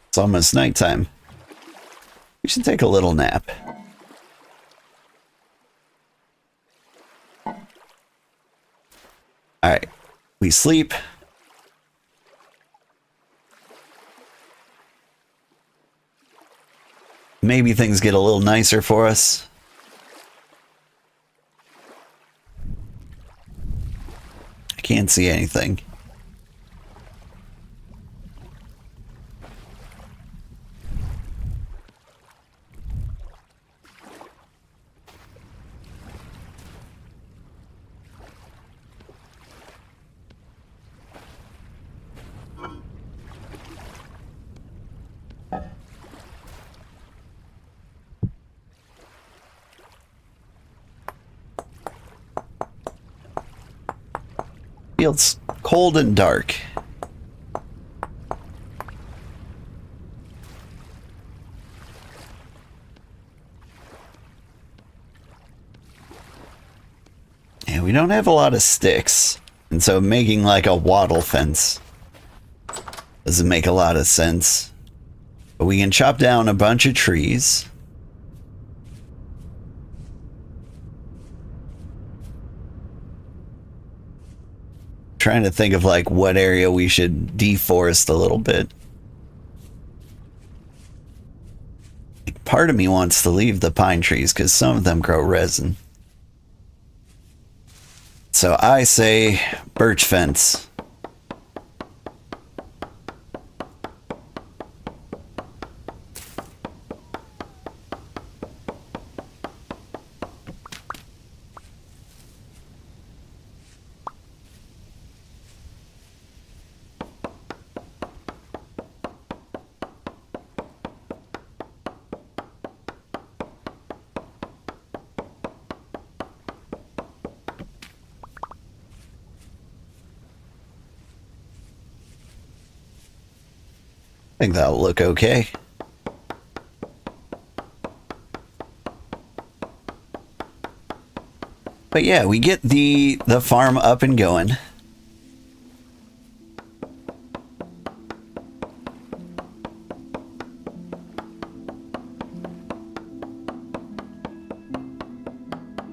It's almost nighttime. We should take a little nap. Alright. We sleep. Maybe things get a little nicer for us. I can't see anything. feels cold and dark. And we don't have a lot of sticks, and so making like a wattle fence doesn't make a lot of sense. But we can chop down a bunch of trees. Trying to think of like what area we should deforest a little bit. Part of me wants to leave the pine trees because some of them grow resin. So I say birch fence. I think that'll look okay. But yeah, we get the farm up and going.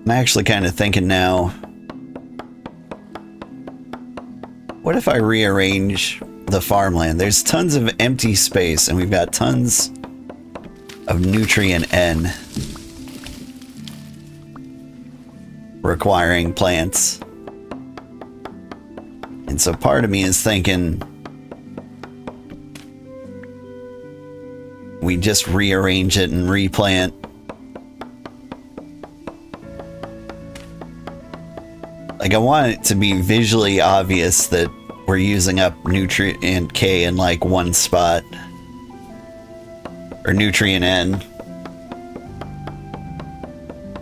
I'm actually kind of thinking now, what if I rearrange the farmland? There's tons of empty space and we've got tons of nutrient N requiring plants. And so part of me is thinking we just rearrange it and replant. Like, I want it to be visually obvious that we're using up nutrient K in like one spot. Or nutrient N.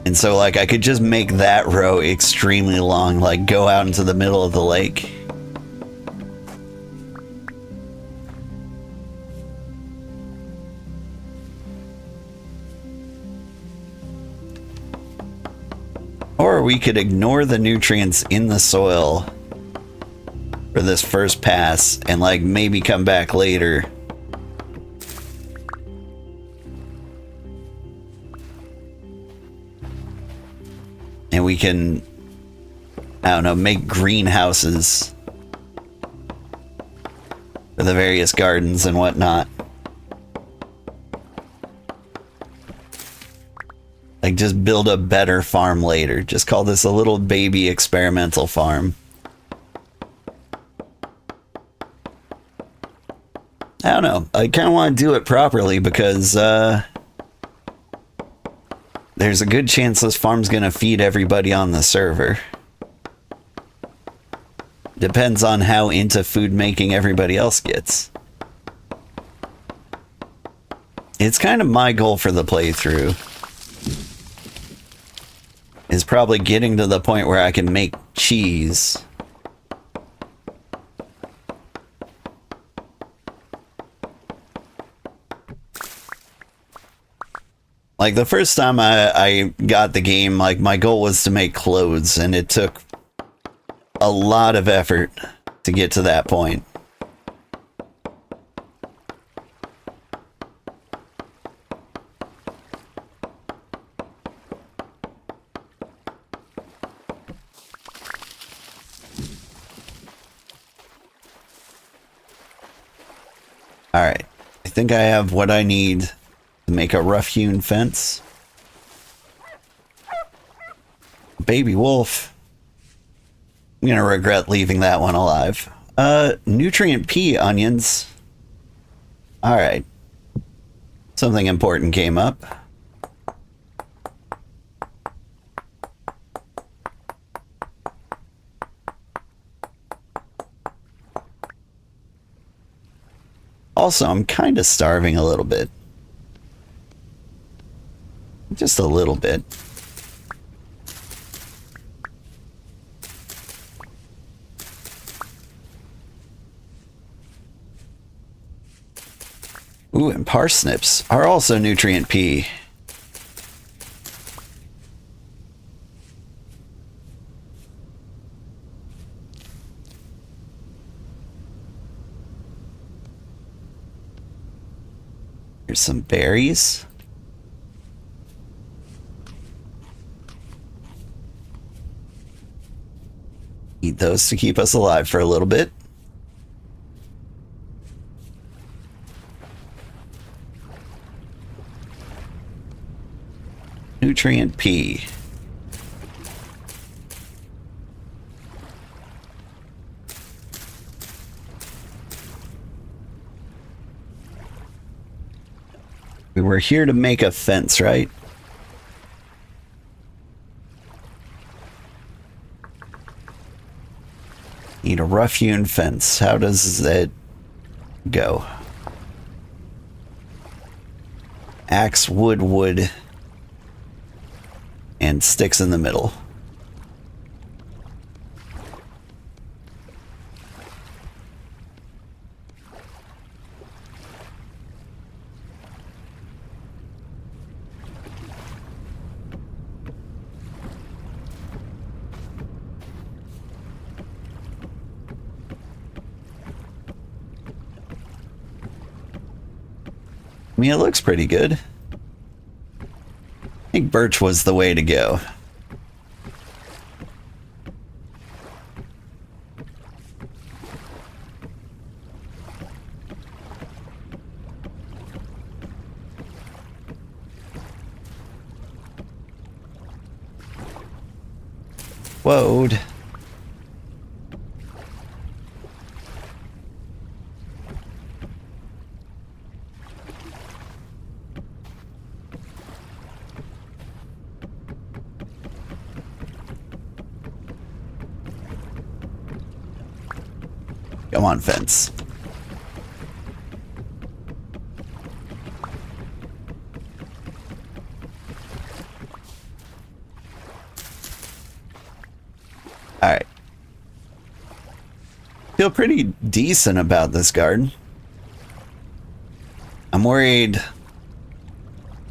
And so like I could just make that row extremely long, like go out into the middle of the lake. Or we could ignore the nutrients in the soil for this first pass and like maybe come back later. And we can, I don't know, make greenhouses for the various gardens and whatnot. Like, just build a better farm later. Just call this a little baby experimental farm. I don't know. I kind of want to do it properly because there's a good chance this farm's going to feed everybody on the server. Depends on how into food making everybody else gets. It's kind of my goal for the playthrough. Is probably getting to the point where I can make cheese. Like the first time I got the game, like my goal was to make clothes, and it took a lot of effort to get to that point. Alright, I think I have what I need to make a rough-hewn fence. Baby wolf. I'm gonna regret leaving that one alive. Nutrient P onions. Alright. Something important came up. Also, I'm kind of starving a little bit. Just a little bit. Ooh, and parsnips are also nutrient P. Here's some berries. Eat those to keep us alive for a little bit. Nutrient P. We were here to make a fence, right? Need a rough-hewn fence. How does that go? Axe, wood, and sticks in the middle. I mean, it looks pretty good. I think birch was the way to go. Whoa. Come on, fence. All right. Feel pretty decent about this garden. I'm worried.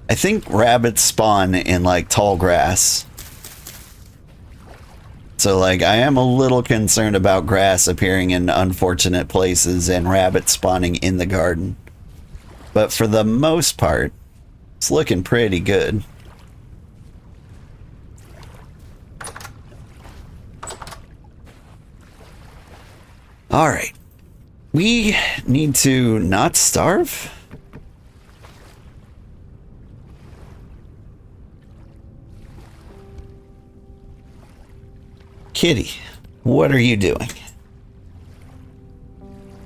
I think rabbits spawn in like tall grass. So, like, I am a little concerned about grass appearing in unfortunate places and rabbits spawning in the garden. But for the most part, it's looking pretty good. Alright. We need to not starve? Kitty, what are you doing?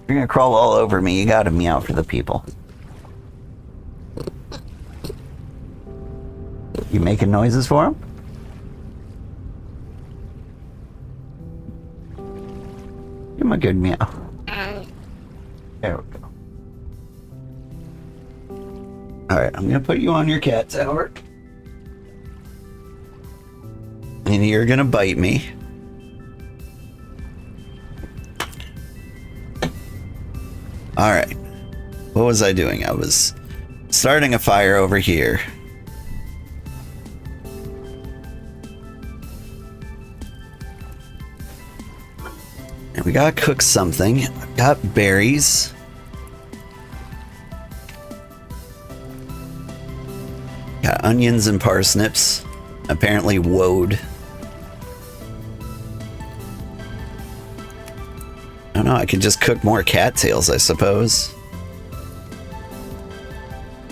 You're gonna crawl all over me. You gotta meow for the people. You making noises for him? Give him a good meow. There we go. Alright, I'm gonna put you on your cat tower. And you're gonna bite me. Alright. What was I doing? I was starting a fire over here. And we gotta cook something. I've got berries. Got onions and parsnips. Apparently woad. I don't know, I could just cook more cattails, I suppose.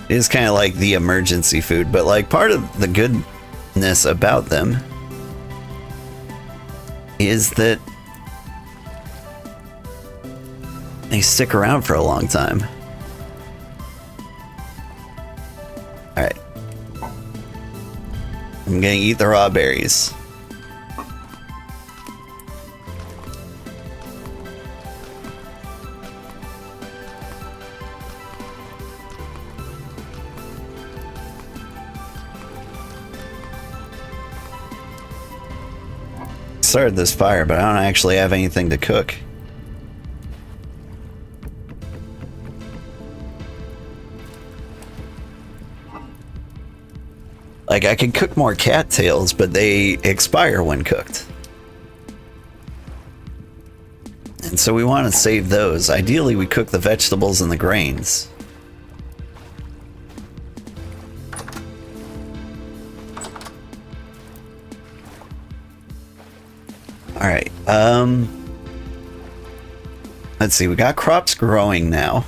It is kind of like the emergency food, but like part of the goodness about them is that they stick around for a long time. Alright. I'm gonna eat the raw berries. Started this fire, but I don't actually have anything to cook. Like, I could cook more cattails, but they expire when cooked. And so we want to save those. Ideally, we cook the vegetables and the grains. All right. Let's see. We got crops growing now.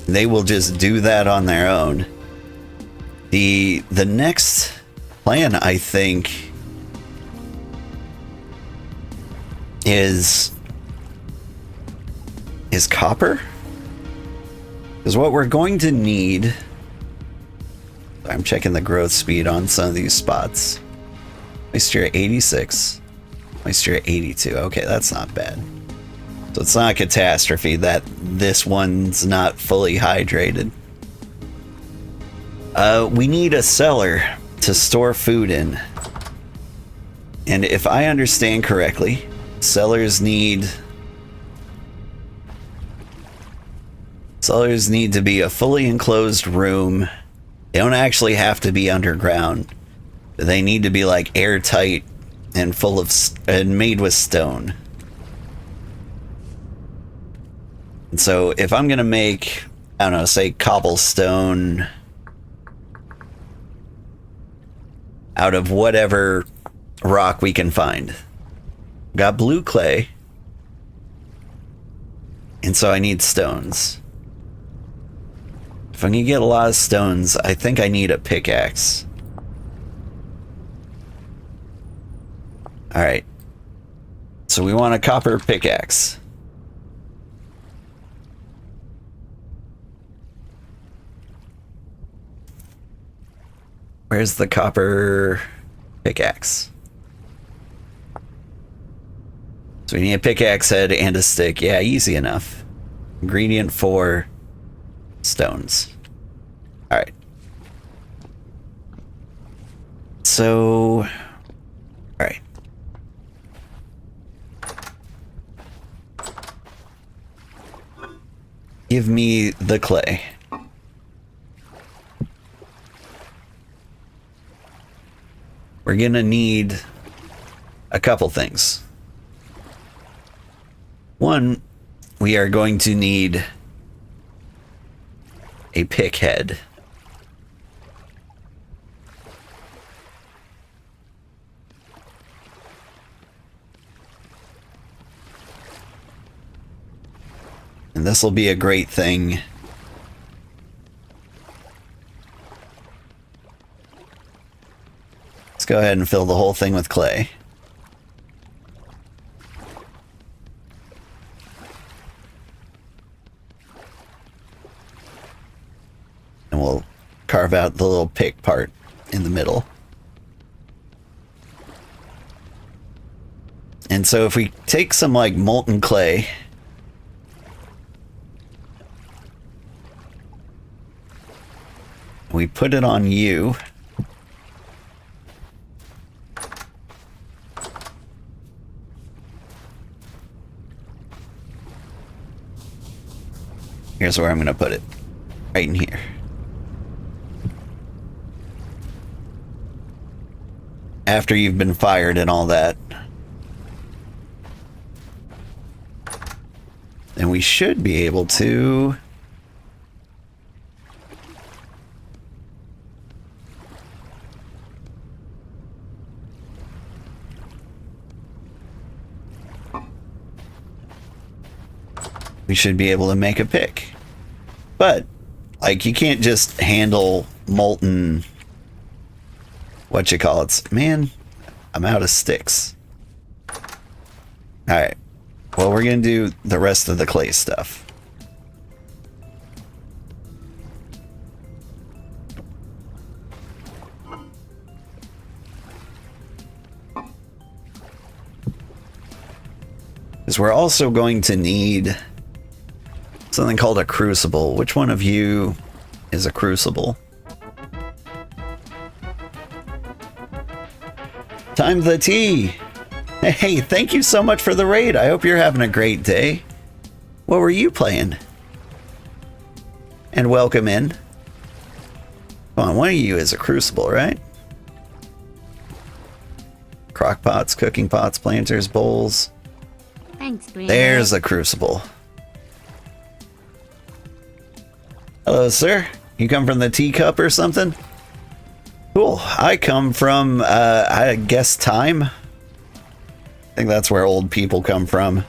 They will just do that on their own. The next plan, I think, is copper. Because what we're going to need... I'm checking the growth speed on some of these spots. Moisture at 86. Moisture at 82. Okay, that's not bad. So it's not a catastrophe that this one's not fully hydrated. We need a cellar to store food in. And if I understand correctly, cellars need to be a fully enclosed room. They don't actually have to be underground. They need to be like airtight and full of and made with stone. And so if I'm gonna make, I don't know, say cobblestone out of whatever rock we can find. Got blue clay. And so I need stones. If I can get a lot of stones, I think I need a pickaxe. Alright. So we want a copper pickaxe. Where's the copper pickaxe? So we need a pickaxe head and a stick. Yeah, easy enough. Ingredient 4, stones. Alright. So... Alright. Give me the clay. We're gonna need a couple things. One, we are going to need a pick head. And this will be a great thing. Let's go ahead and fill the whole thing with clay. And we'll carve out the little pick part in the middle. And so if we take some like molten clay, we put it on you. Here's where I'm going to put it. Right in here. After you've been fired and all that. And we should be able to... we should be able to make a pick. But, like, you can't just handle molten... whatchamacallits. Man, I'm out of sticks. Alright. Well, we're gonna do the rest of the clay stuff. Because we're also going to need something called a crucible. Which one of you is a crucible? Time the tea! Hey, thank you so much for the raid. I hope you're having a great day. What were you playing? And welcome in. Come on, one of you is a crucible, right? Crock pots, cooking pots, planters, bowls. Thanks, Granddad. There's a crucible. Hello, sir. You come from the teacup or something? Cool. I come from, I guess, time. I think that's where old people come from.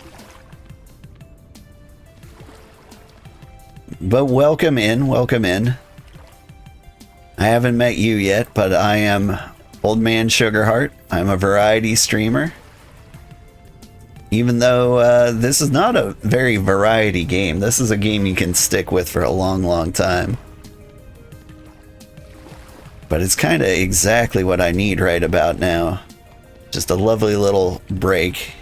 But welcome in, welcome in. I haven't met you yet, but I am Old Man Sugarheart. I'm a variety streamer. Even though this is not a very variety game, this is a game you can stick with for a long, long time. But it's kind of exactly what I need right about now. Just a lovely little break.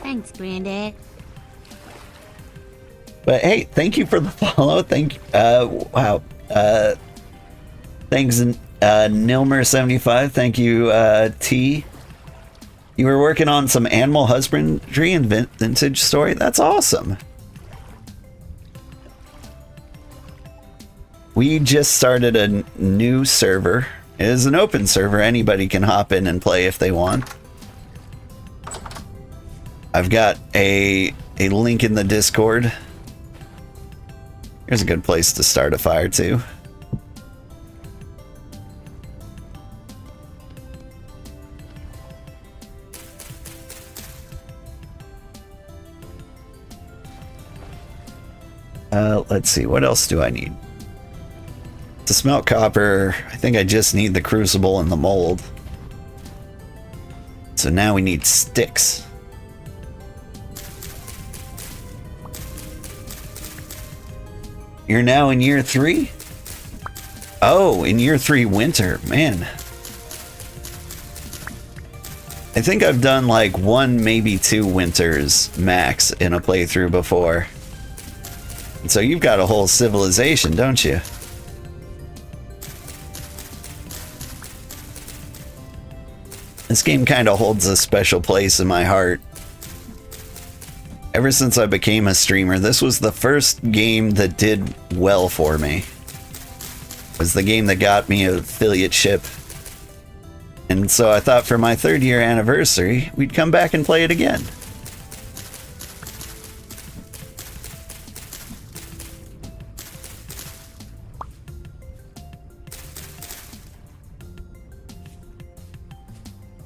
Thanks, Granddad. But hey, thank you for the follow. Thank wow. Thanks, Nilmer75. Thank you, T. You were working on some animal husbandry and vintage story. That's awesome. We just started a new server. It is an open server. Anybody can hop in and play if they want. I've got a link in the Discord. Here's a good place to start a fire too. Let's see, what else do I need? To smelt copper, I think I just need the crucible and the mold. So now we need sticks. You're now in year 3? Oh, in year 3 winter, man. I think I've done like 1, maybe 2 winters max in a playthrough before. And so you've got a whole civilization, don't you? This game kind of holds a special place in my heart. Ever since I became a streamer, this was the first game that did well for me. It was the game that got me an affiliate ship. And so I thought for my 3rd year anniversary, we'd come back and play it again.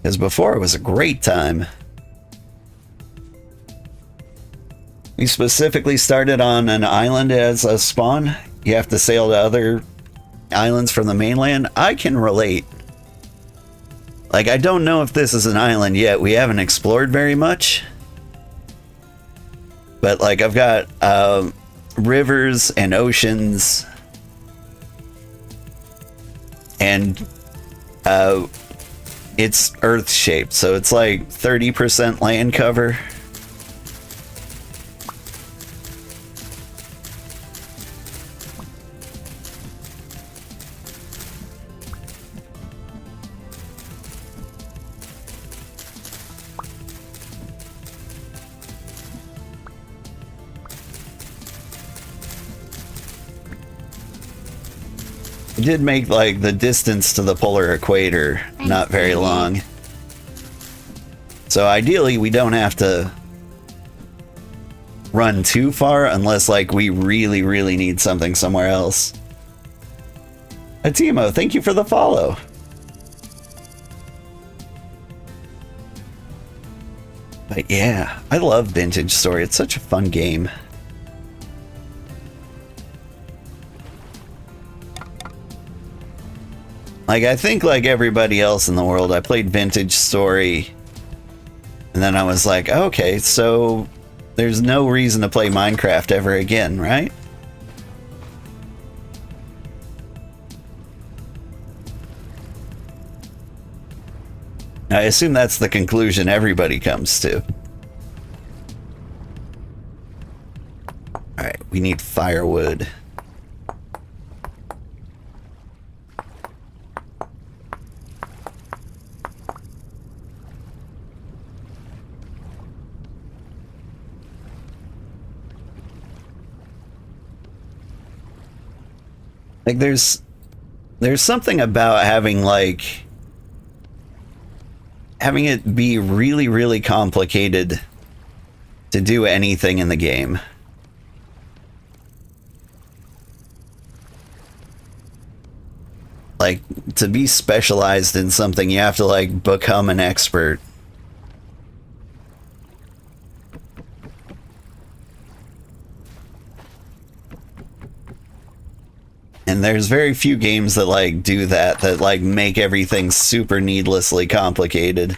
Because before it was a great time. We specifically started on an island as a spawn. You have to sail to other islands from the mainland. I can relate. Like, I don't know if this is an island yet. We haven't explored very much. But, like, I've got rivers and oceans. And it's Earth-shaped, so it's like 30% land cover. It did make like the distance to the polar equator not very long. So ideally we don't have to run too far unless like we really, really need something somewhere else. Atimo, thank you for the follow. But yeah, I love Vintage Story. It's such a fun game. Like, I think like everybody else in the world, I played Vintage Story, and then I was like, okay, so there's no reason to play Minecraft ever again, right? I assume that's the conclusion everybody comes to. Alright, we need firewood. Like there's something about having it be really, really complicated to do anything in the game. Like, to be specialized in something, you have to, like, become an expert. And there's very few games that, like, do that, like, make everything super needlessly complicated.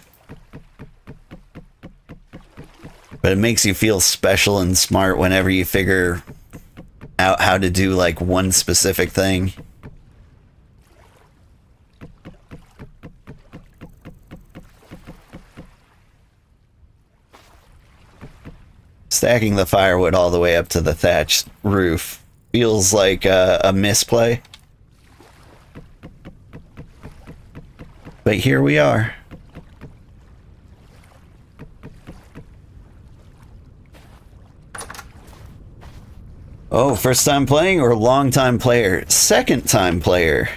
But it makes you feel special and smart whenever you figure out how to do, like, one specific thing. Stacking the firewood all the way up to the thatched roof feels like a misplay. But here we are. Oh, first time playing or long time player? Second time player.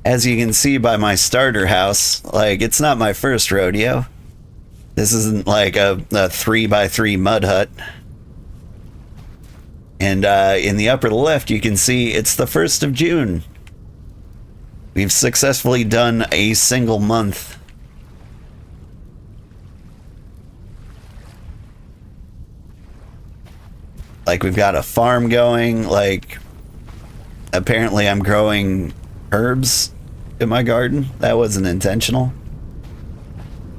As you can see by my starter house, like, it's not my first rodeo. This isn't like a 3x3 mud hut. And in the upper left, you can see it's the 1st of June. We've successfully done a single month. Like, we've got a farm going. Like, apparently I'm growing herbs in my garden. That wasn't intentional.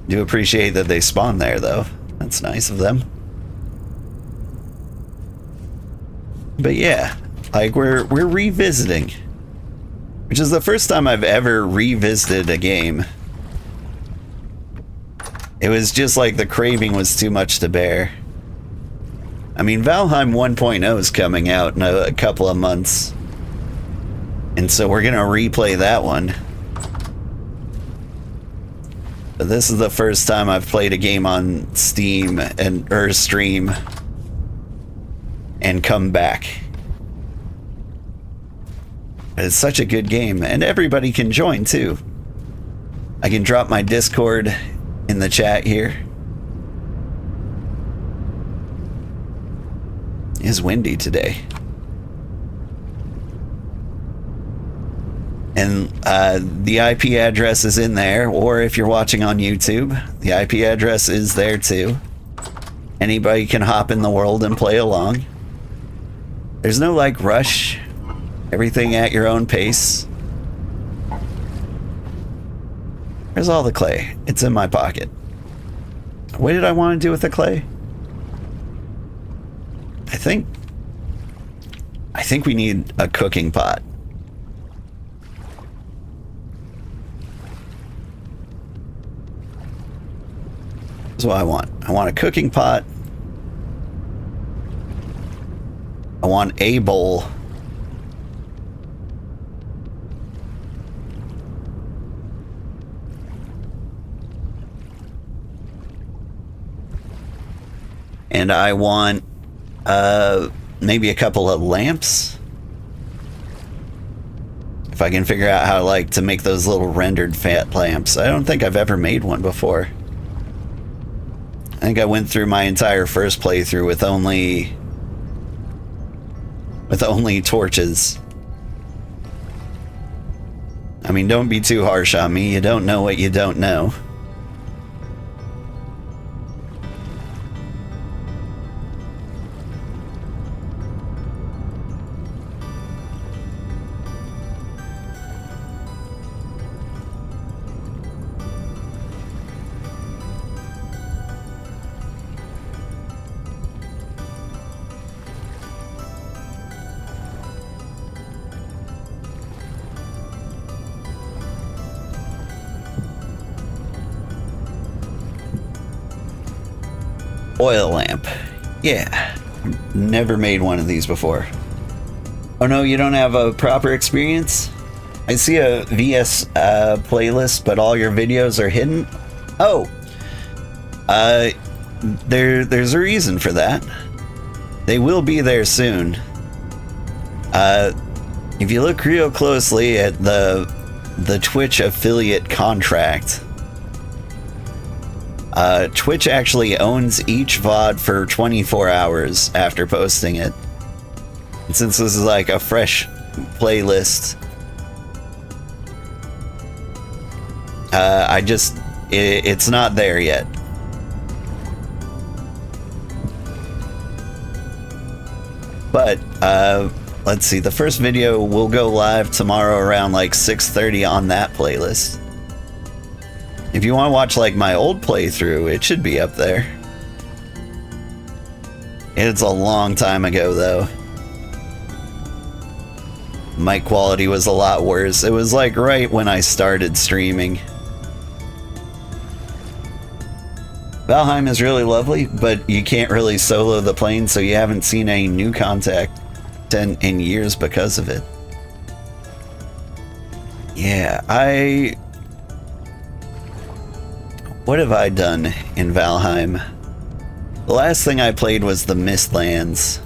Do appreciate that they spawn there, though. That's nice of them. But yeah, like, we're revisiting, which is the first time I've ever revisited a game. It was just like the craving was too much to bear. I mean, Valheim 1.0 is coming out in a couple of months, and so we're gonna replay that one. But this is the first time I've played a game on Steam or stream and come back. It's such a good game, and everybody can join too. I can drop my Discord in the chat here. It's windy today. And the IP address is in there, or if you're watching on YouTube, the IP address is there too. Anybody can hop in the world and play along. There's no, like, rush. Everything at your own pace. Where's all the clay? It's in my pocket. What did I want to do with the clay? I think we need a cooking pot. That's what I want. I want a cooking pot. I want a bowl. And I want maybe a couple of lamps. If I can figure out how, like, to make those little rendered fat lamps. I don't think I've ever made one before. I think I went through my entire first playthrough with only torches. I mean, don't be too harsh on me. You don't know what you don't know. Oil lamp. Yeah. Never made one of these before. Oh no, you don't have a proper experience? I see a VS playlist, but all your videos are hidden? Oh. There's a reason for that. They will be there soon. If you look real closely at the Twitch affiliate contract, Twitch actually owns each VOD for 24 hours after posting it. And since this is like a fresh playlist, it's not there yet. But let's see, the first video will go live tomorrow around like 6:30 on that playlist. If you want to watch like my old playthrough, it should be up there. It's a long time ago though. Mic quality was a lot worse. It was like right when I started streaming. Valheim is really lovely, but you can't really solo the plane, so you haven't seen any new content in years because of it. Yeah, what have I done in Valheim? The last thing I played was the Mistlands.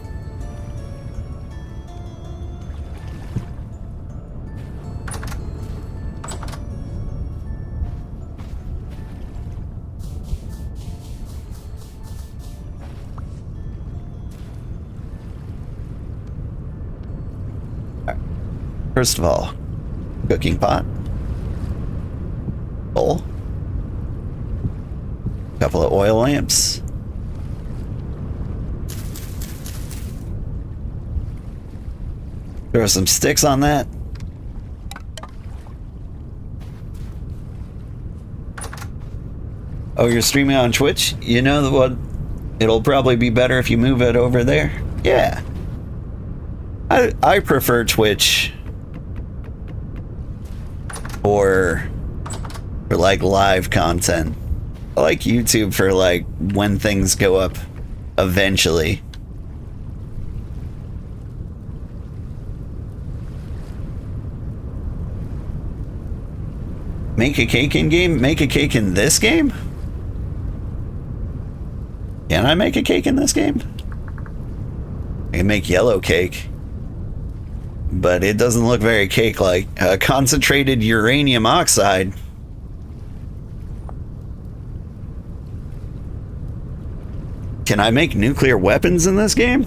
First of all, cooking pot, bowl, couple of oil lamps, throw some sticks on that. Oh, you're streaming on Twitch? You know what? It'll probably be better if you move it over there. Yeah. I prefer Twitch for like live content. I like YouTube for like when things go up eventually. Make a cake in game? Make a cake in this game? Can I make a cake in this game? I can make yellow cake, but it doesn't look very cake-like. Concentrated uranium oxide. Can I make nuclear weapons in this game?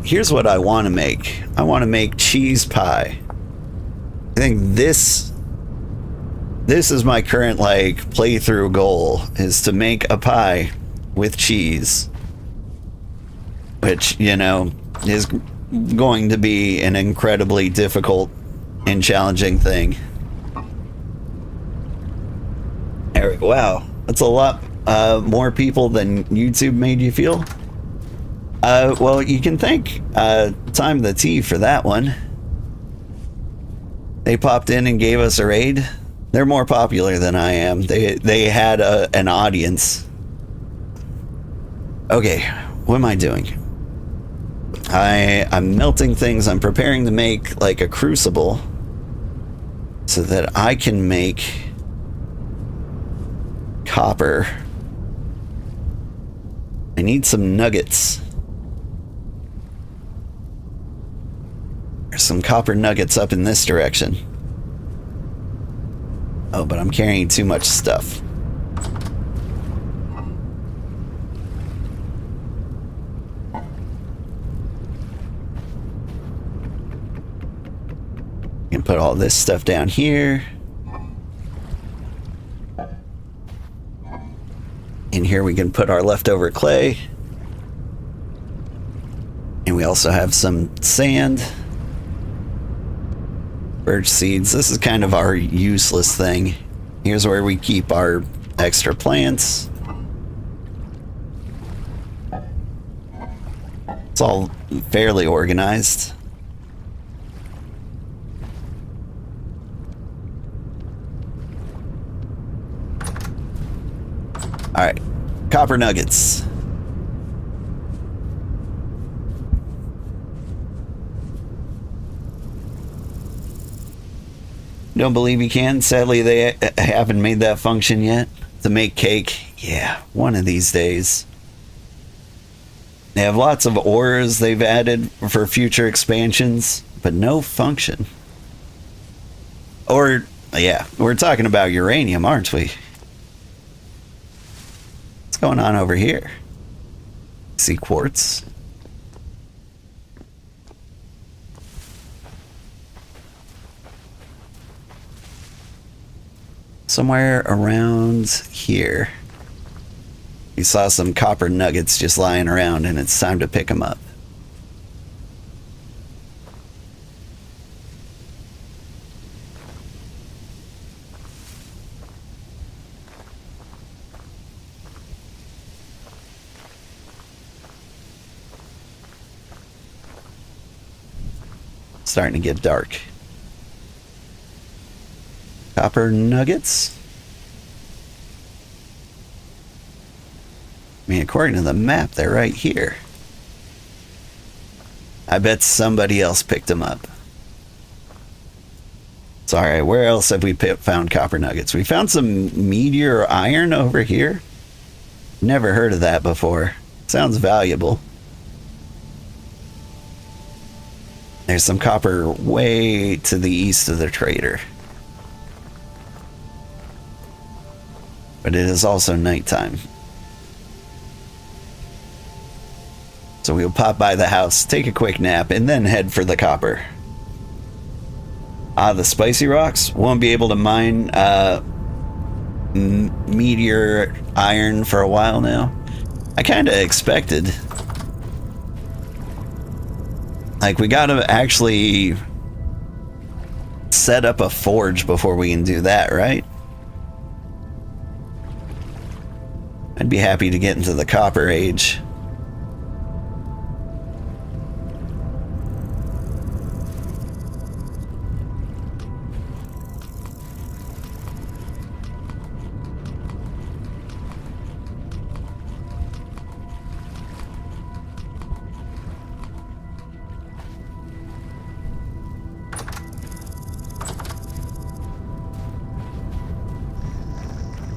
Here's what I want to make. I want to make cheese pie. I think this is my current like playthrough goal, is to make a pie with cheese, which, you know, is going to be an incredibly difficult and challenging thing. Eric, wow, that's a lot more people than YouTube made you feel. Well, you can thank Time the Tea for that one. They popped in and gave us a raid. They're more popular than I am. They had an audience. Okay, what am I doing? I'm melting things. I'm preparing to make like a crucible so that I can make copper. I need some nuggets. There's some copper nuggets up in this direction. Oh, but I'm carrying too much stuff. You can put all this stuff down here. In here we can put our leftover clay. And we also have some sand. Birch seeds. This is kind of our useless thing. Here's where we keep our extra plants. It's all fairly organized. All right, copper nuggets. Don't believe you can. Sadly, they haven't made that function yet. To make cake. Yeah, one of these days. They have lots of ores they've added for future expansions, but no function. Or, yeah, we're talking about uranium, aren't we? What's going on over here? See quartz. Somewhere around here. We saw some copper nuggets just lying around, and it's time to pick them up. Starting to get dark. Copper nuggets? I mean, according to the map, they're right here. I bet somebody else picked them up. It's alright, where else have we found copper nuggets? We found some meteor iron over here. Never heard of that before. Sounds valuable. There's some copper way to the east of the trader. But it is also nighttime. So we'll pop by the house, take a quick nap, and then head for the copper. The spicy rocks. Won't be able to mine meteor iron for a while now. I kind of expected. Like, we gotta actually set up a forge before we can do that, right? I'd be happy to get into the copper age.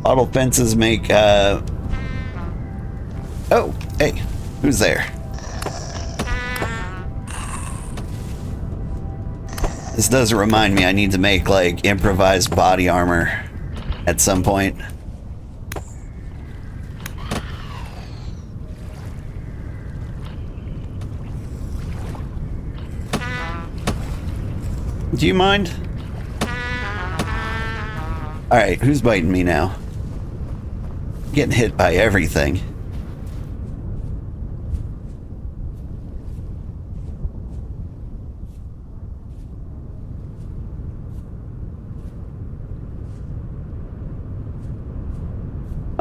Auto fences make, Oh, hey, who's there? This does remind me I need to make, like, improvised body armor at some point. Do you mind? Alright, who's biting me now? Getting hit by everything.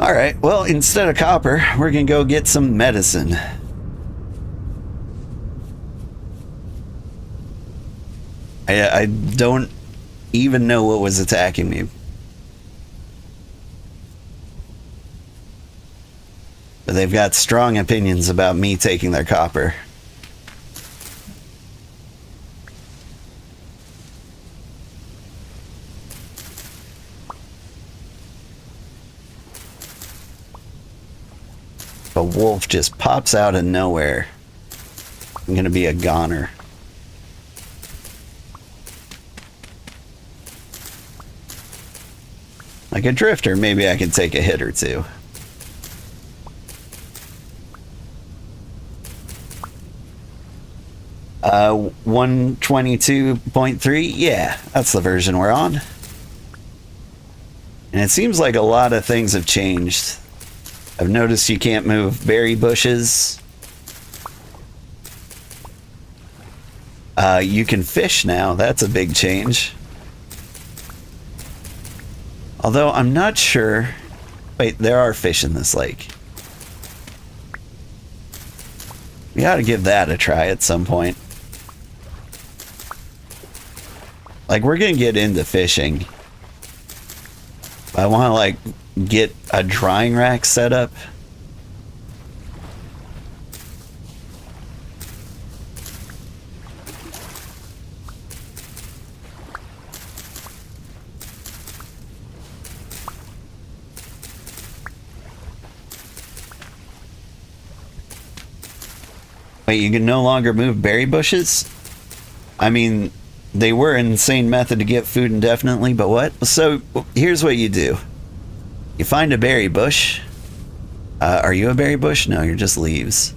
Alright, well, instead of copper, we're gonna go get some medicine. I don't even know what was attacking me. But they've got strong opinions about me taking their copper. A wolf just pops out of nowhere. I'm gonna be a goner. Like a drifter, maybe I could take a hit or two. Uh, 122.3, yeah, that's the version we're on. And it seems like a lot of things have changed. I've noticed you can't move berry bushes. You can fish now, that's a big change. Although I'm not sure. Wait, there are fish in this lake. We ought to give that a try at some point. Like, we're gonna get into fishing. I want to, like, get a drying rack set up. Wait, you can no longer move berry bushes? I mean, they were an insane method to get food indefinitely, but what? So, here's what you do. You find a berry bush. Are you a berry bush? No, you're just leaves.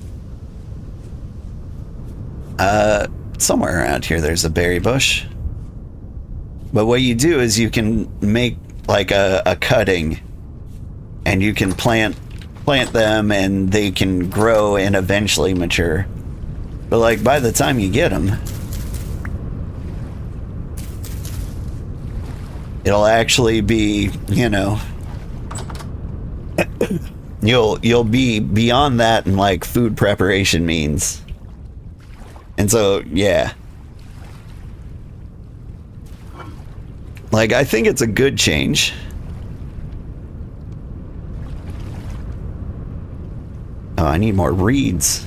Somewhere around here there's a berry bush. But what you do is you can make like a cutting, and you can plant them, and they can grow and eventually mature. But like by the time you get them, it'll actually be, you know, you'll be beyond that in like food preparation means. And so, yeah. Like, I think it's a good change. Oh, I need more reeds.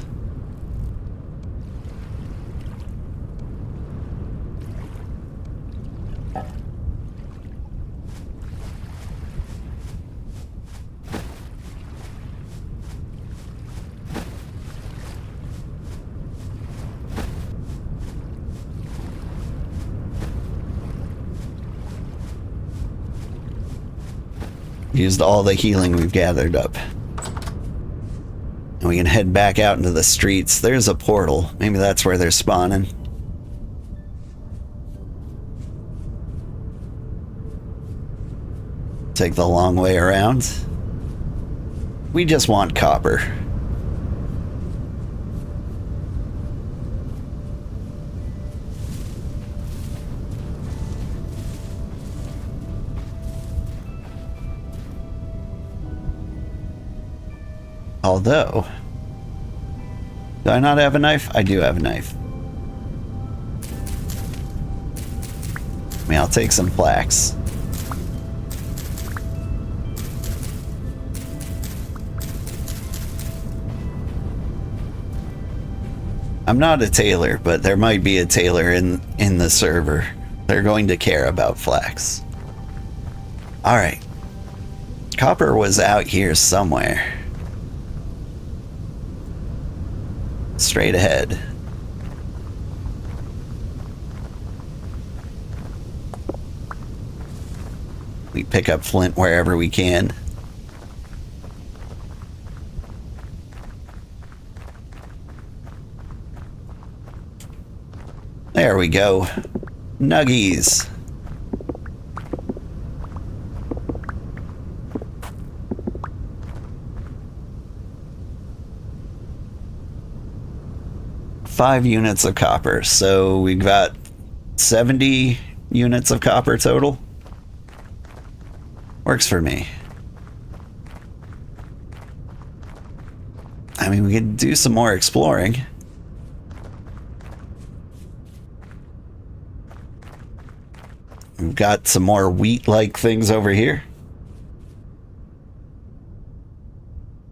Used all the healing we've gathered up. And we can head back out into the streets. There's a portal. Maybe that's where they're spawning. Take the long way around. We just want copper. Although, do I not have a knife? I do have a knife. I mean, I'll take some flax. I'm not a tailor, but there might be a tailor in the server. They're going to care about flax. All right. Copper was out here somewhere. Straight ahead. We pick up flint wherever we can. There we go. Nuggies. Five units of copper, so we've got 70 units of copper total. Works for me. I mean, we could do some more exploring. We've got some more wheat-like things over here.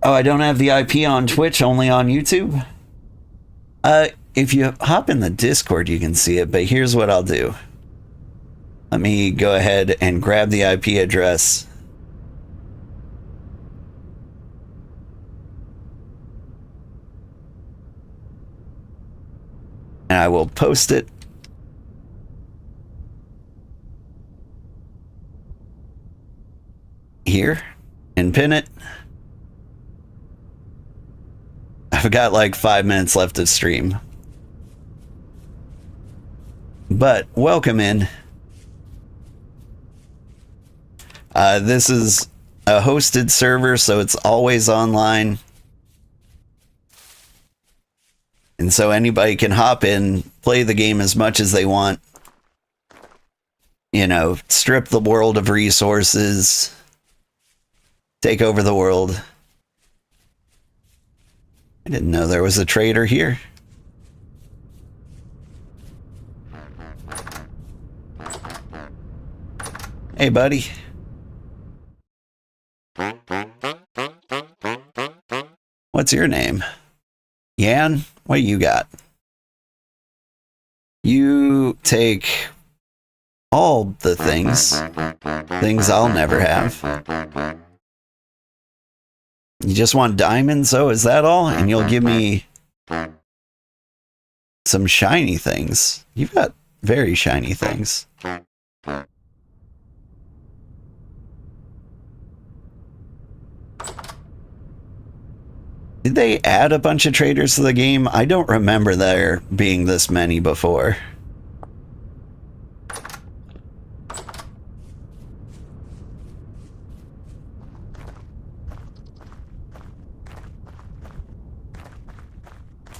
Oh, I don't have the IP on Twitch, only on YouTube? If you hop in the Discord, you can see it, but here's what I'll do. Let me go ahead and grab the IP address. And I will post it. Here. And pin it. I've got like 5 minutes left of stream. But welcome in. This is a hosted server, so it's always online. And so anybody can hop in, play the game as much as they want. You know, strip the world of resources. Take over the world. I didn't know there was a trader here. Hey, buddy. What's your name? Yan? What do you got? You take all the things I'll never have. You just want diamonds, oh, is that all? And you'll give me some shiny things. You've got very shiny things. Did they add a bunch of traders to the game? I don't remember there being this many before.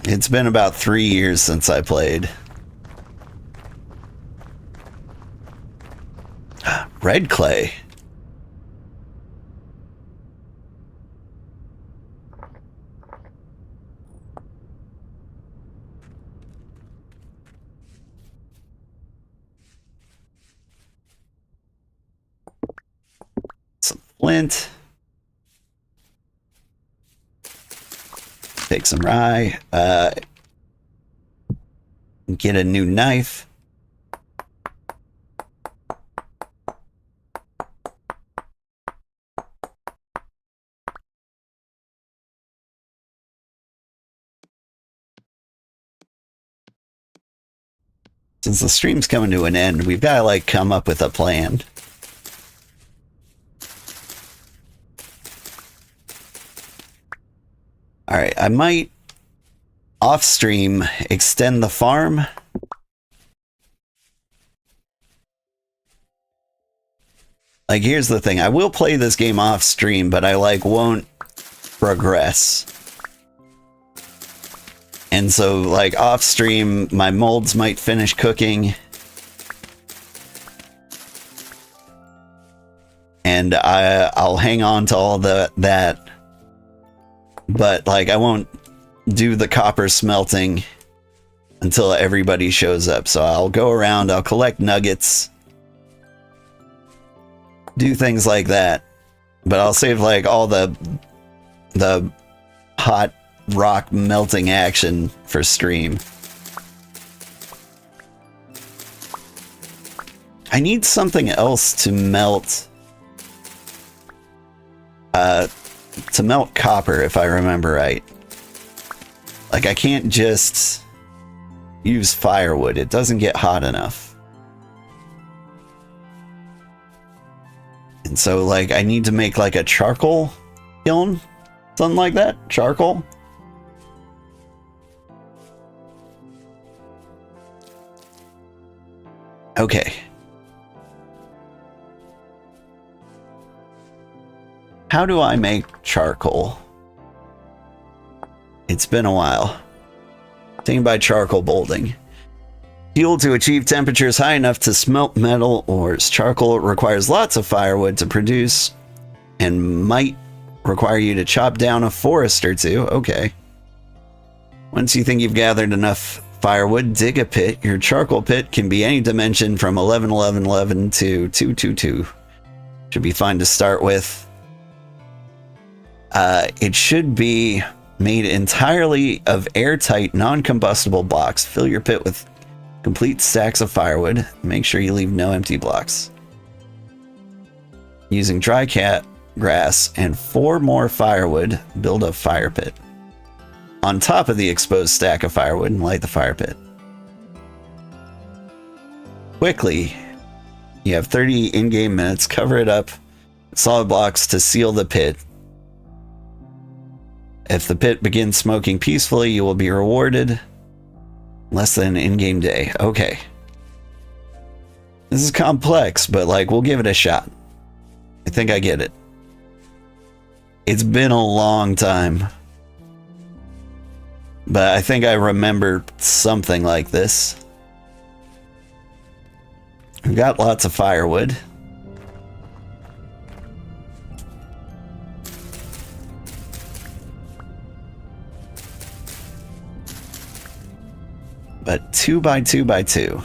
It's been about 3 years since I played. Red clay. Some flint. Take some rye. Get a new knife. Since the stream's coming to an end, we've got to like come up with a plan. All right, I might off stream extend the farm. Like, here's the thing. I will play this game off stream, but I like won't progress. And so, like, off stream, my molds might finish cooking. And I'll hang on to all that. But, like, I won't do the copper smelting until everybody shows up. So I'll go around, I'll collect nuggets. Do things like that. But I'll save, like, all the hot rock melting action for stream. I need something else to melt copper, if I remember right. Like, I can't just use firewood. It doesn't get hot enough. And so, like, I need to make, like, a charcoal kiln? Something like that? Charcoal? Okay. How do I make charcoal? It's been a while. Taken by charcoal bolting. Fuel to achieve temperatures high enough to smelt metal ores. Charcoal requires lots of firewood to produce and might require you to chop down a forest or two. Okay. Once you think you've gathered enough firewood, dig a pit. Your charcoal pit can be any dimension from 11, 11, 11 to 222. Should be fine to start with. It should be made entirely of airtight, non-combustible blocks. Fill your pit with complete stacks of firewood. Make sure you leave no empty blocks. Using dry cat grass and 4 more firewood, build a fire pit on top of the exposed stack of firewood and light the fire pit. Quickly, you have 30 in-game minutes. Cover it up with solid blocks to seal the pit. If the pit begins smoking peacefully, you will be rewarded. Less than an in-game day. Okay. This is complex, but like, we'll give it a shot. I think I get it. It's been a long time. But I think I remember something like this. We've got lots of firewood. But 2 by 2 by 2.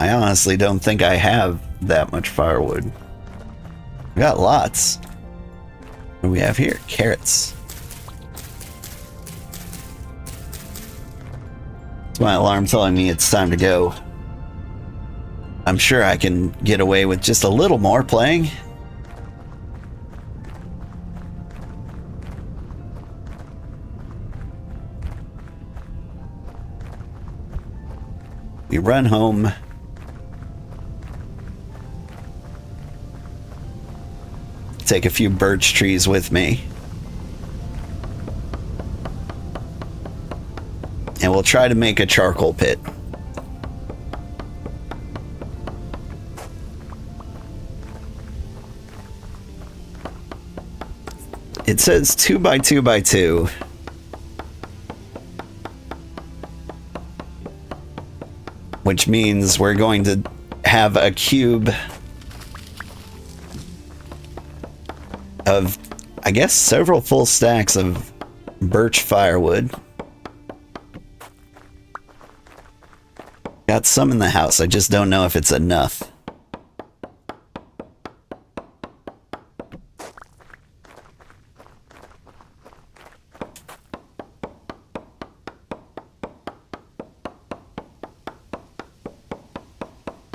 I honestly don't think I have that much firewood. We got lots. What do we have here? Carrots. It's my alarm telling me it's time to go. I'm sure I can get away with just a little more playing. We run home. Take a few birch trees with me. And we'll try to make a charcoal pit. It says 2 by 2 by 2. Which means we're going to have a cube of, I guess, several full stacks of birch firewood. Got some in the house, I just don't know if it's enough.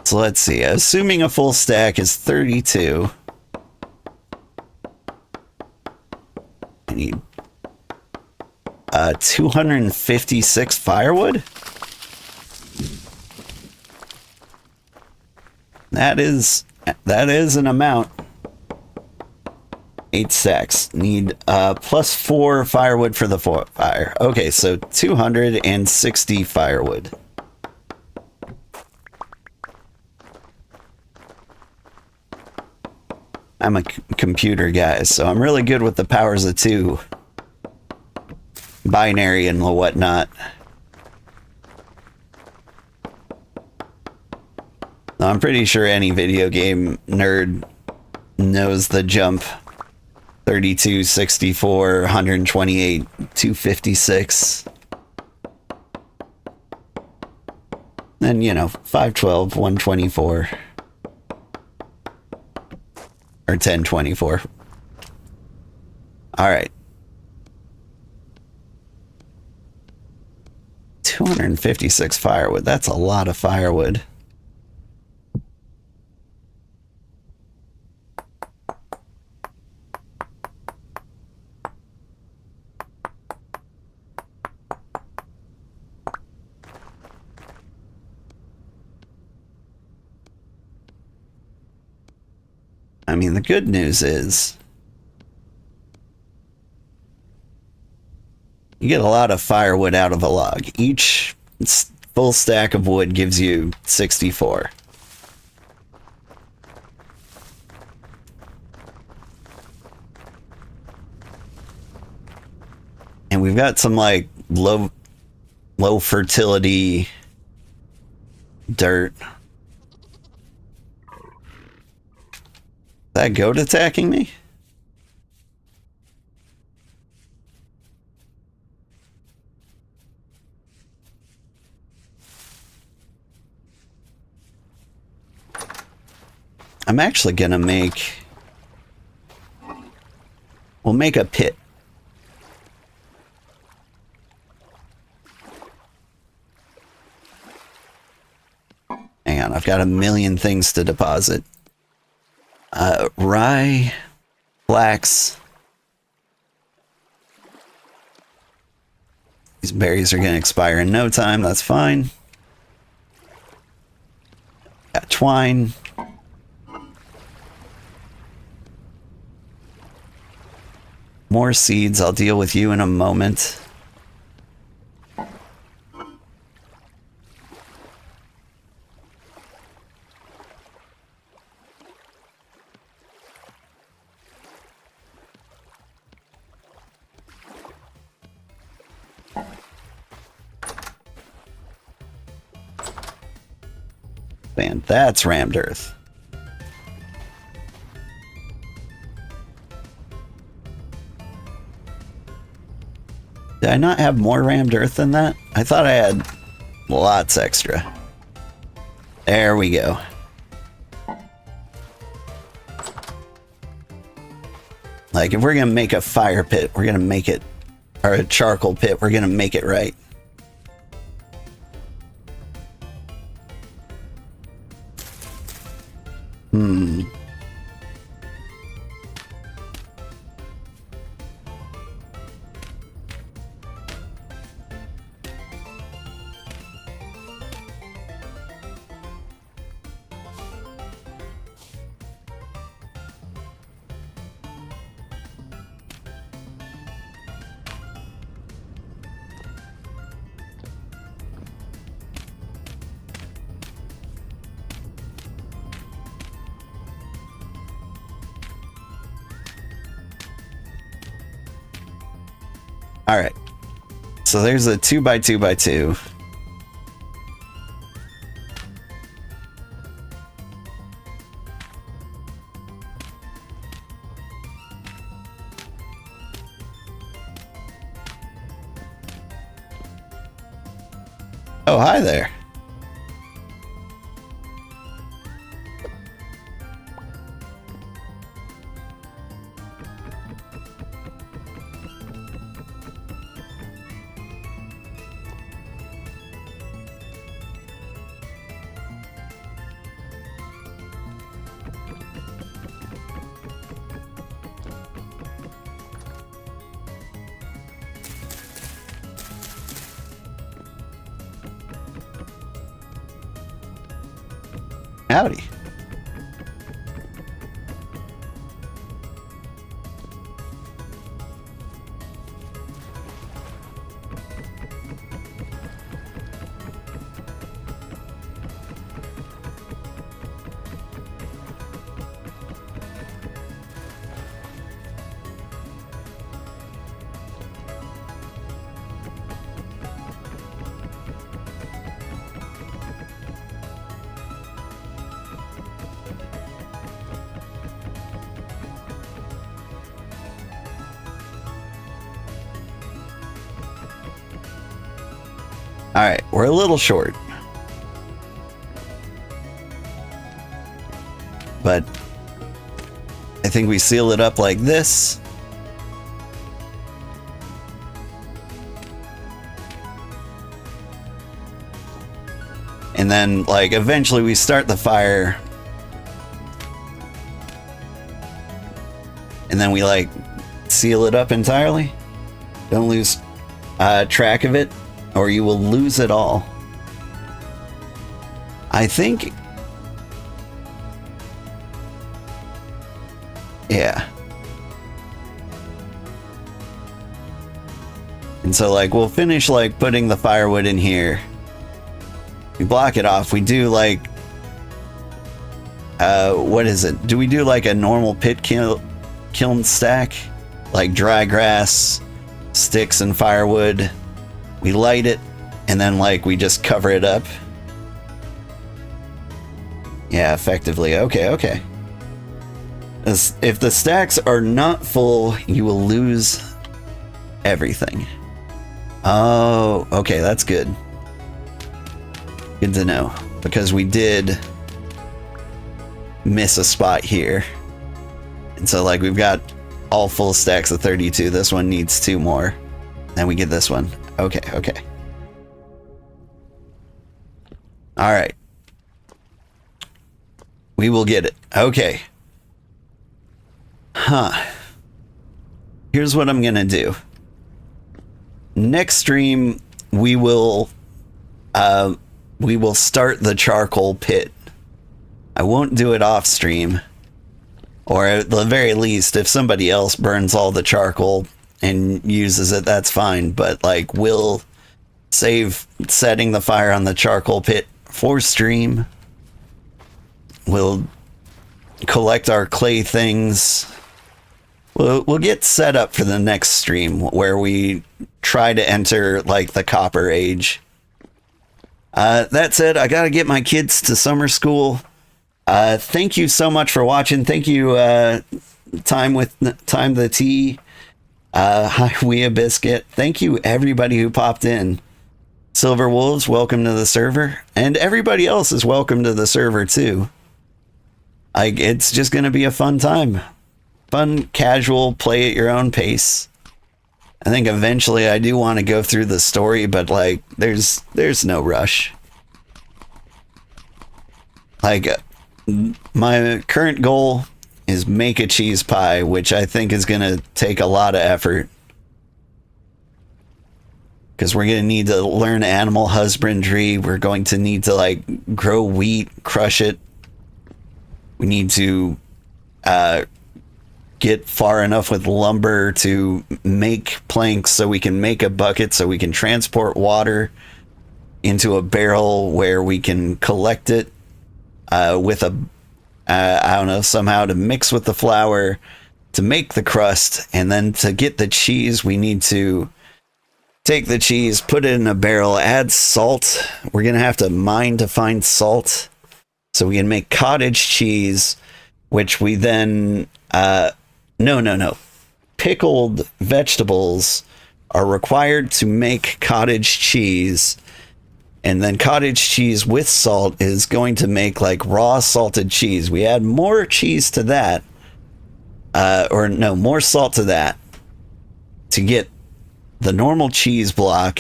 So let's see, assuming a full stack is 32. I need 256 firewood? That is an amount. 8 stacks. Need plus 4 firewood for the fire. Okay, so 260 firewood. I'm a computer guy, so I'm really good with the powers of 2. Binary and whatnot. I'm pretty sure any video game nerd knows the jump. 32, 64, 128, 256. And, you know, 512, 124. Or 1024. Alright. 256 firewood. That's a lot of firewood. I mean, the good news is you get a lot of firewood out of a log. Each full stack of wood gives you 64. And we've got some like low fertility dirt. That goat attacking me? I'm actually gonna we'll make a pit. Hang on, I've got a million things to deposit. Rye, flax. These berries are going to expire in no time. That's fine. Got twine. More seeds. I'll deal with you in a moment. Man, that's rammed earth. Did I not have more rammed earth than that? I thought I had lots extra. There we go. Like, if we're gonna make a fire pit, we're gonna make it, or a charcoal pit, we're gonna make it right. All right. So there's a 2x2x2. Oh, hi there. Howdy. All right, we're a little short. But I think we seal it up like this. And then, like, eventually we start the fire. And then we, like, seal it up entirely. Don't lose track of it, or you will lose it all. I think... yeah. And so, like, we'll finish, like, putting the firewood in here. We block it off. We do, like... what is it? Do we do, like, a normal pit kiln stack? Like, dry grass, sticks, and firewood. We light it, and then, like, we just cover it up. Yeah, effectively. Okay. If the stacks are not full, you will lose everything. Oh, okay, that's good. Good to know, because we did miss a spot here. And so, like, we've got all full stacks of 32. This one needs 2 more. Then we get this one. Okay. All right. We will get it. Okay. Huh. Here's what I'm going to do. Next stream, we will start the charcoal pit. I won't do it off stream. Or at the very least, if somebody else burns all the charcoal and uses it, that's fine. But, like, we'll save setting the fire on the charcoal pit for stream. We'll collect our clay things. We'll get set up for the next stream where we try to enter, like, the Copper Age. That said, I gotta get my kids to summer school. Thank you so much for watching. Thank you, Time the Tea. Hi, We a Biscuit. Thank you, everybody who popped in. Silver Wolves, welcome to the server. And everybody else is welcome to the server, too. It's just going to be a fun time. Fun, casual, play at your own pace. I think eventually I do want to go through the story, but, like, there's no rush. Like, my current goal is make a cheese pie, which I think is going to take a lot of effort. Because we're going to need to learn animal husbandry. We're going to need to, like, grow wheat, crush it. We need to get far enough with lumber to make planks so we can make a bucket, so we can transport water into a barrel where we can collect it with a, I don't know, somehow to mix with the flour to make the crust. And then to get the cheese, we need to Take the cheese, put it in a barrel, add salt. We're going to have to mine to find salt so we can make cottage cheese, which we then, no. Pickled vegetables are required to make cottage cheese. And then cottage cheese with salt is going to make like raw salted cheese. We add more cheese to that, more salt to that to get the normal cheese block.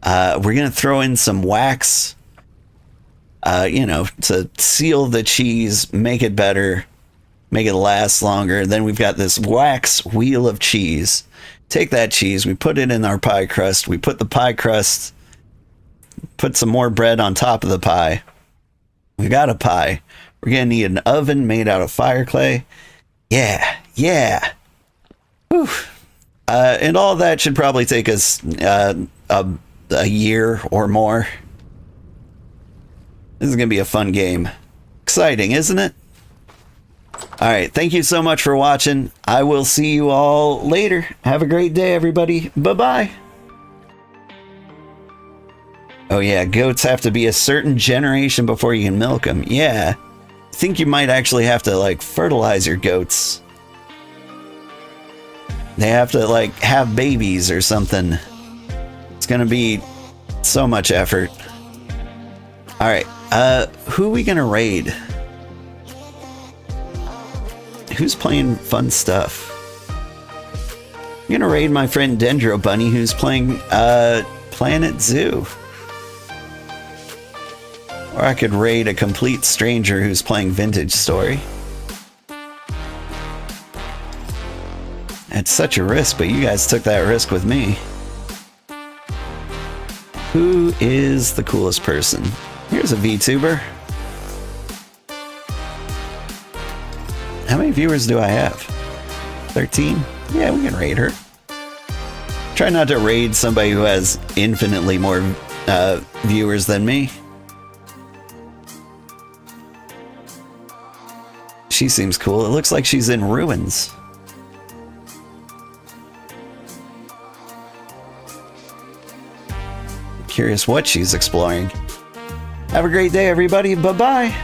We're going to throw in some wax, to seal the cheese, make it better, make it last longer. Then we've got this wax wheel of cheese. Take that cheese, we put it in our pie crust. We put the pie crust, put some more bread on top of the pie. We got a pie. We're going to need an oven made out of fire clay. Yeah. Whew. And all that should probably take us a year or more. This is going to be a fun game. Exciting, isn't it? All right. Thank you so much for watching. I will see you all later. Have a great day, everybody. Bye-bye. Oh, yeah. Goats have to be a certain generation before you can milk them. Yeah. I think you might actually have to, like, fertilize your goats. They have to, like, have babies or something. It's gonna be so much effort. Alright, who are we gonna raid? Who's playing fun stuff? I'm gonna raid my friend Dendro Bunny, who's playing, Planet Zoo. Or I could raid a complete stranger who's playing Vintage Story. It's such a risk, but you guys took that risk with me. Who is the coolest person? Here's a VTuber. How many viewers do I have? 13? Yeah, we can raid her. Try not to raid somebody who has infinitely more viewers than me. She seems cool. It looks like she's in ruins. Curious what she's exploring. Have a great day, everybody. Bye-bye.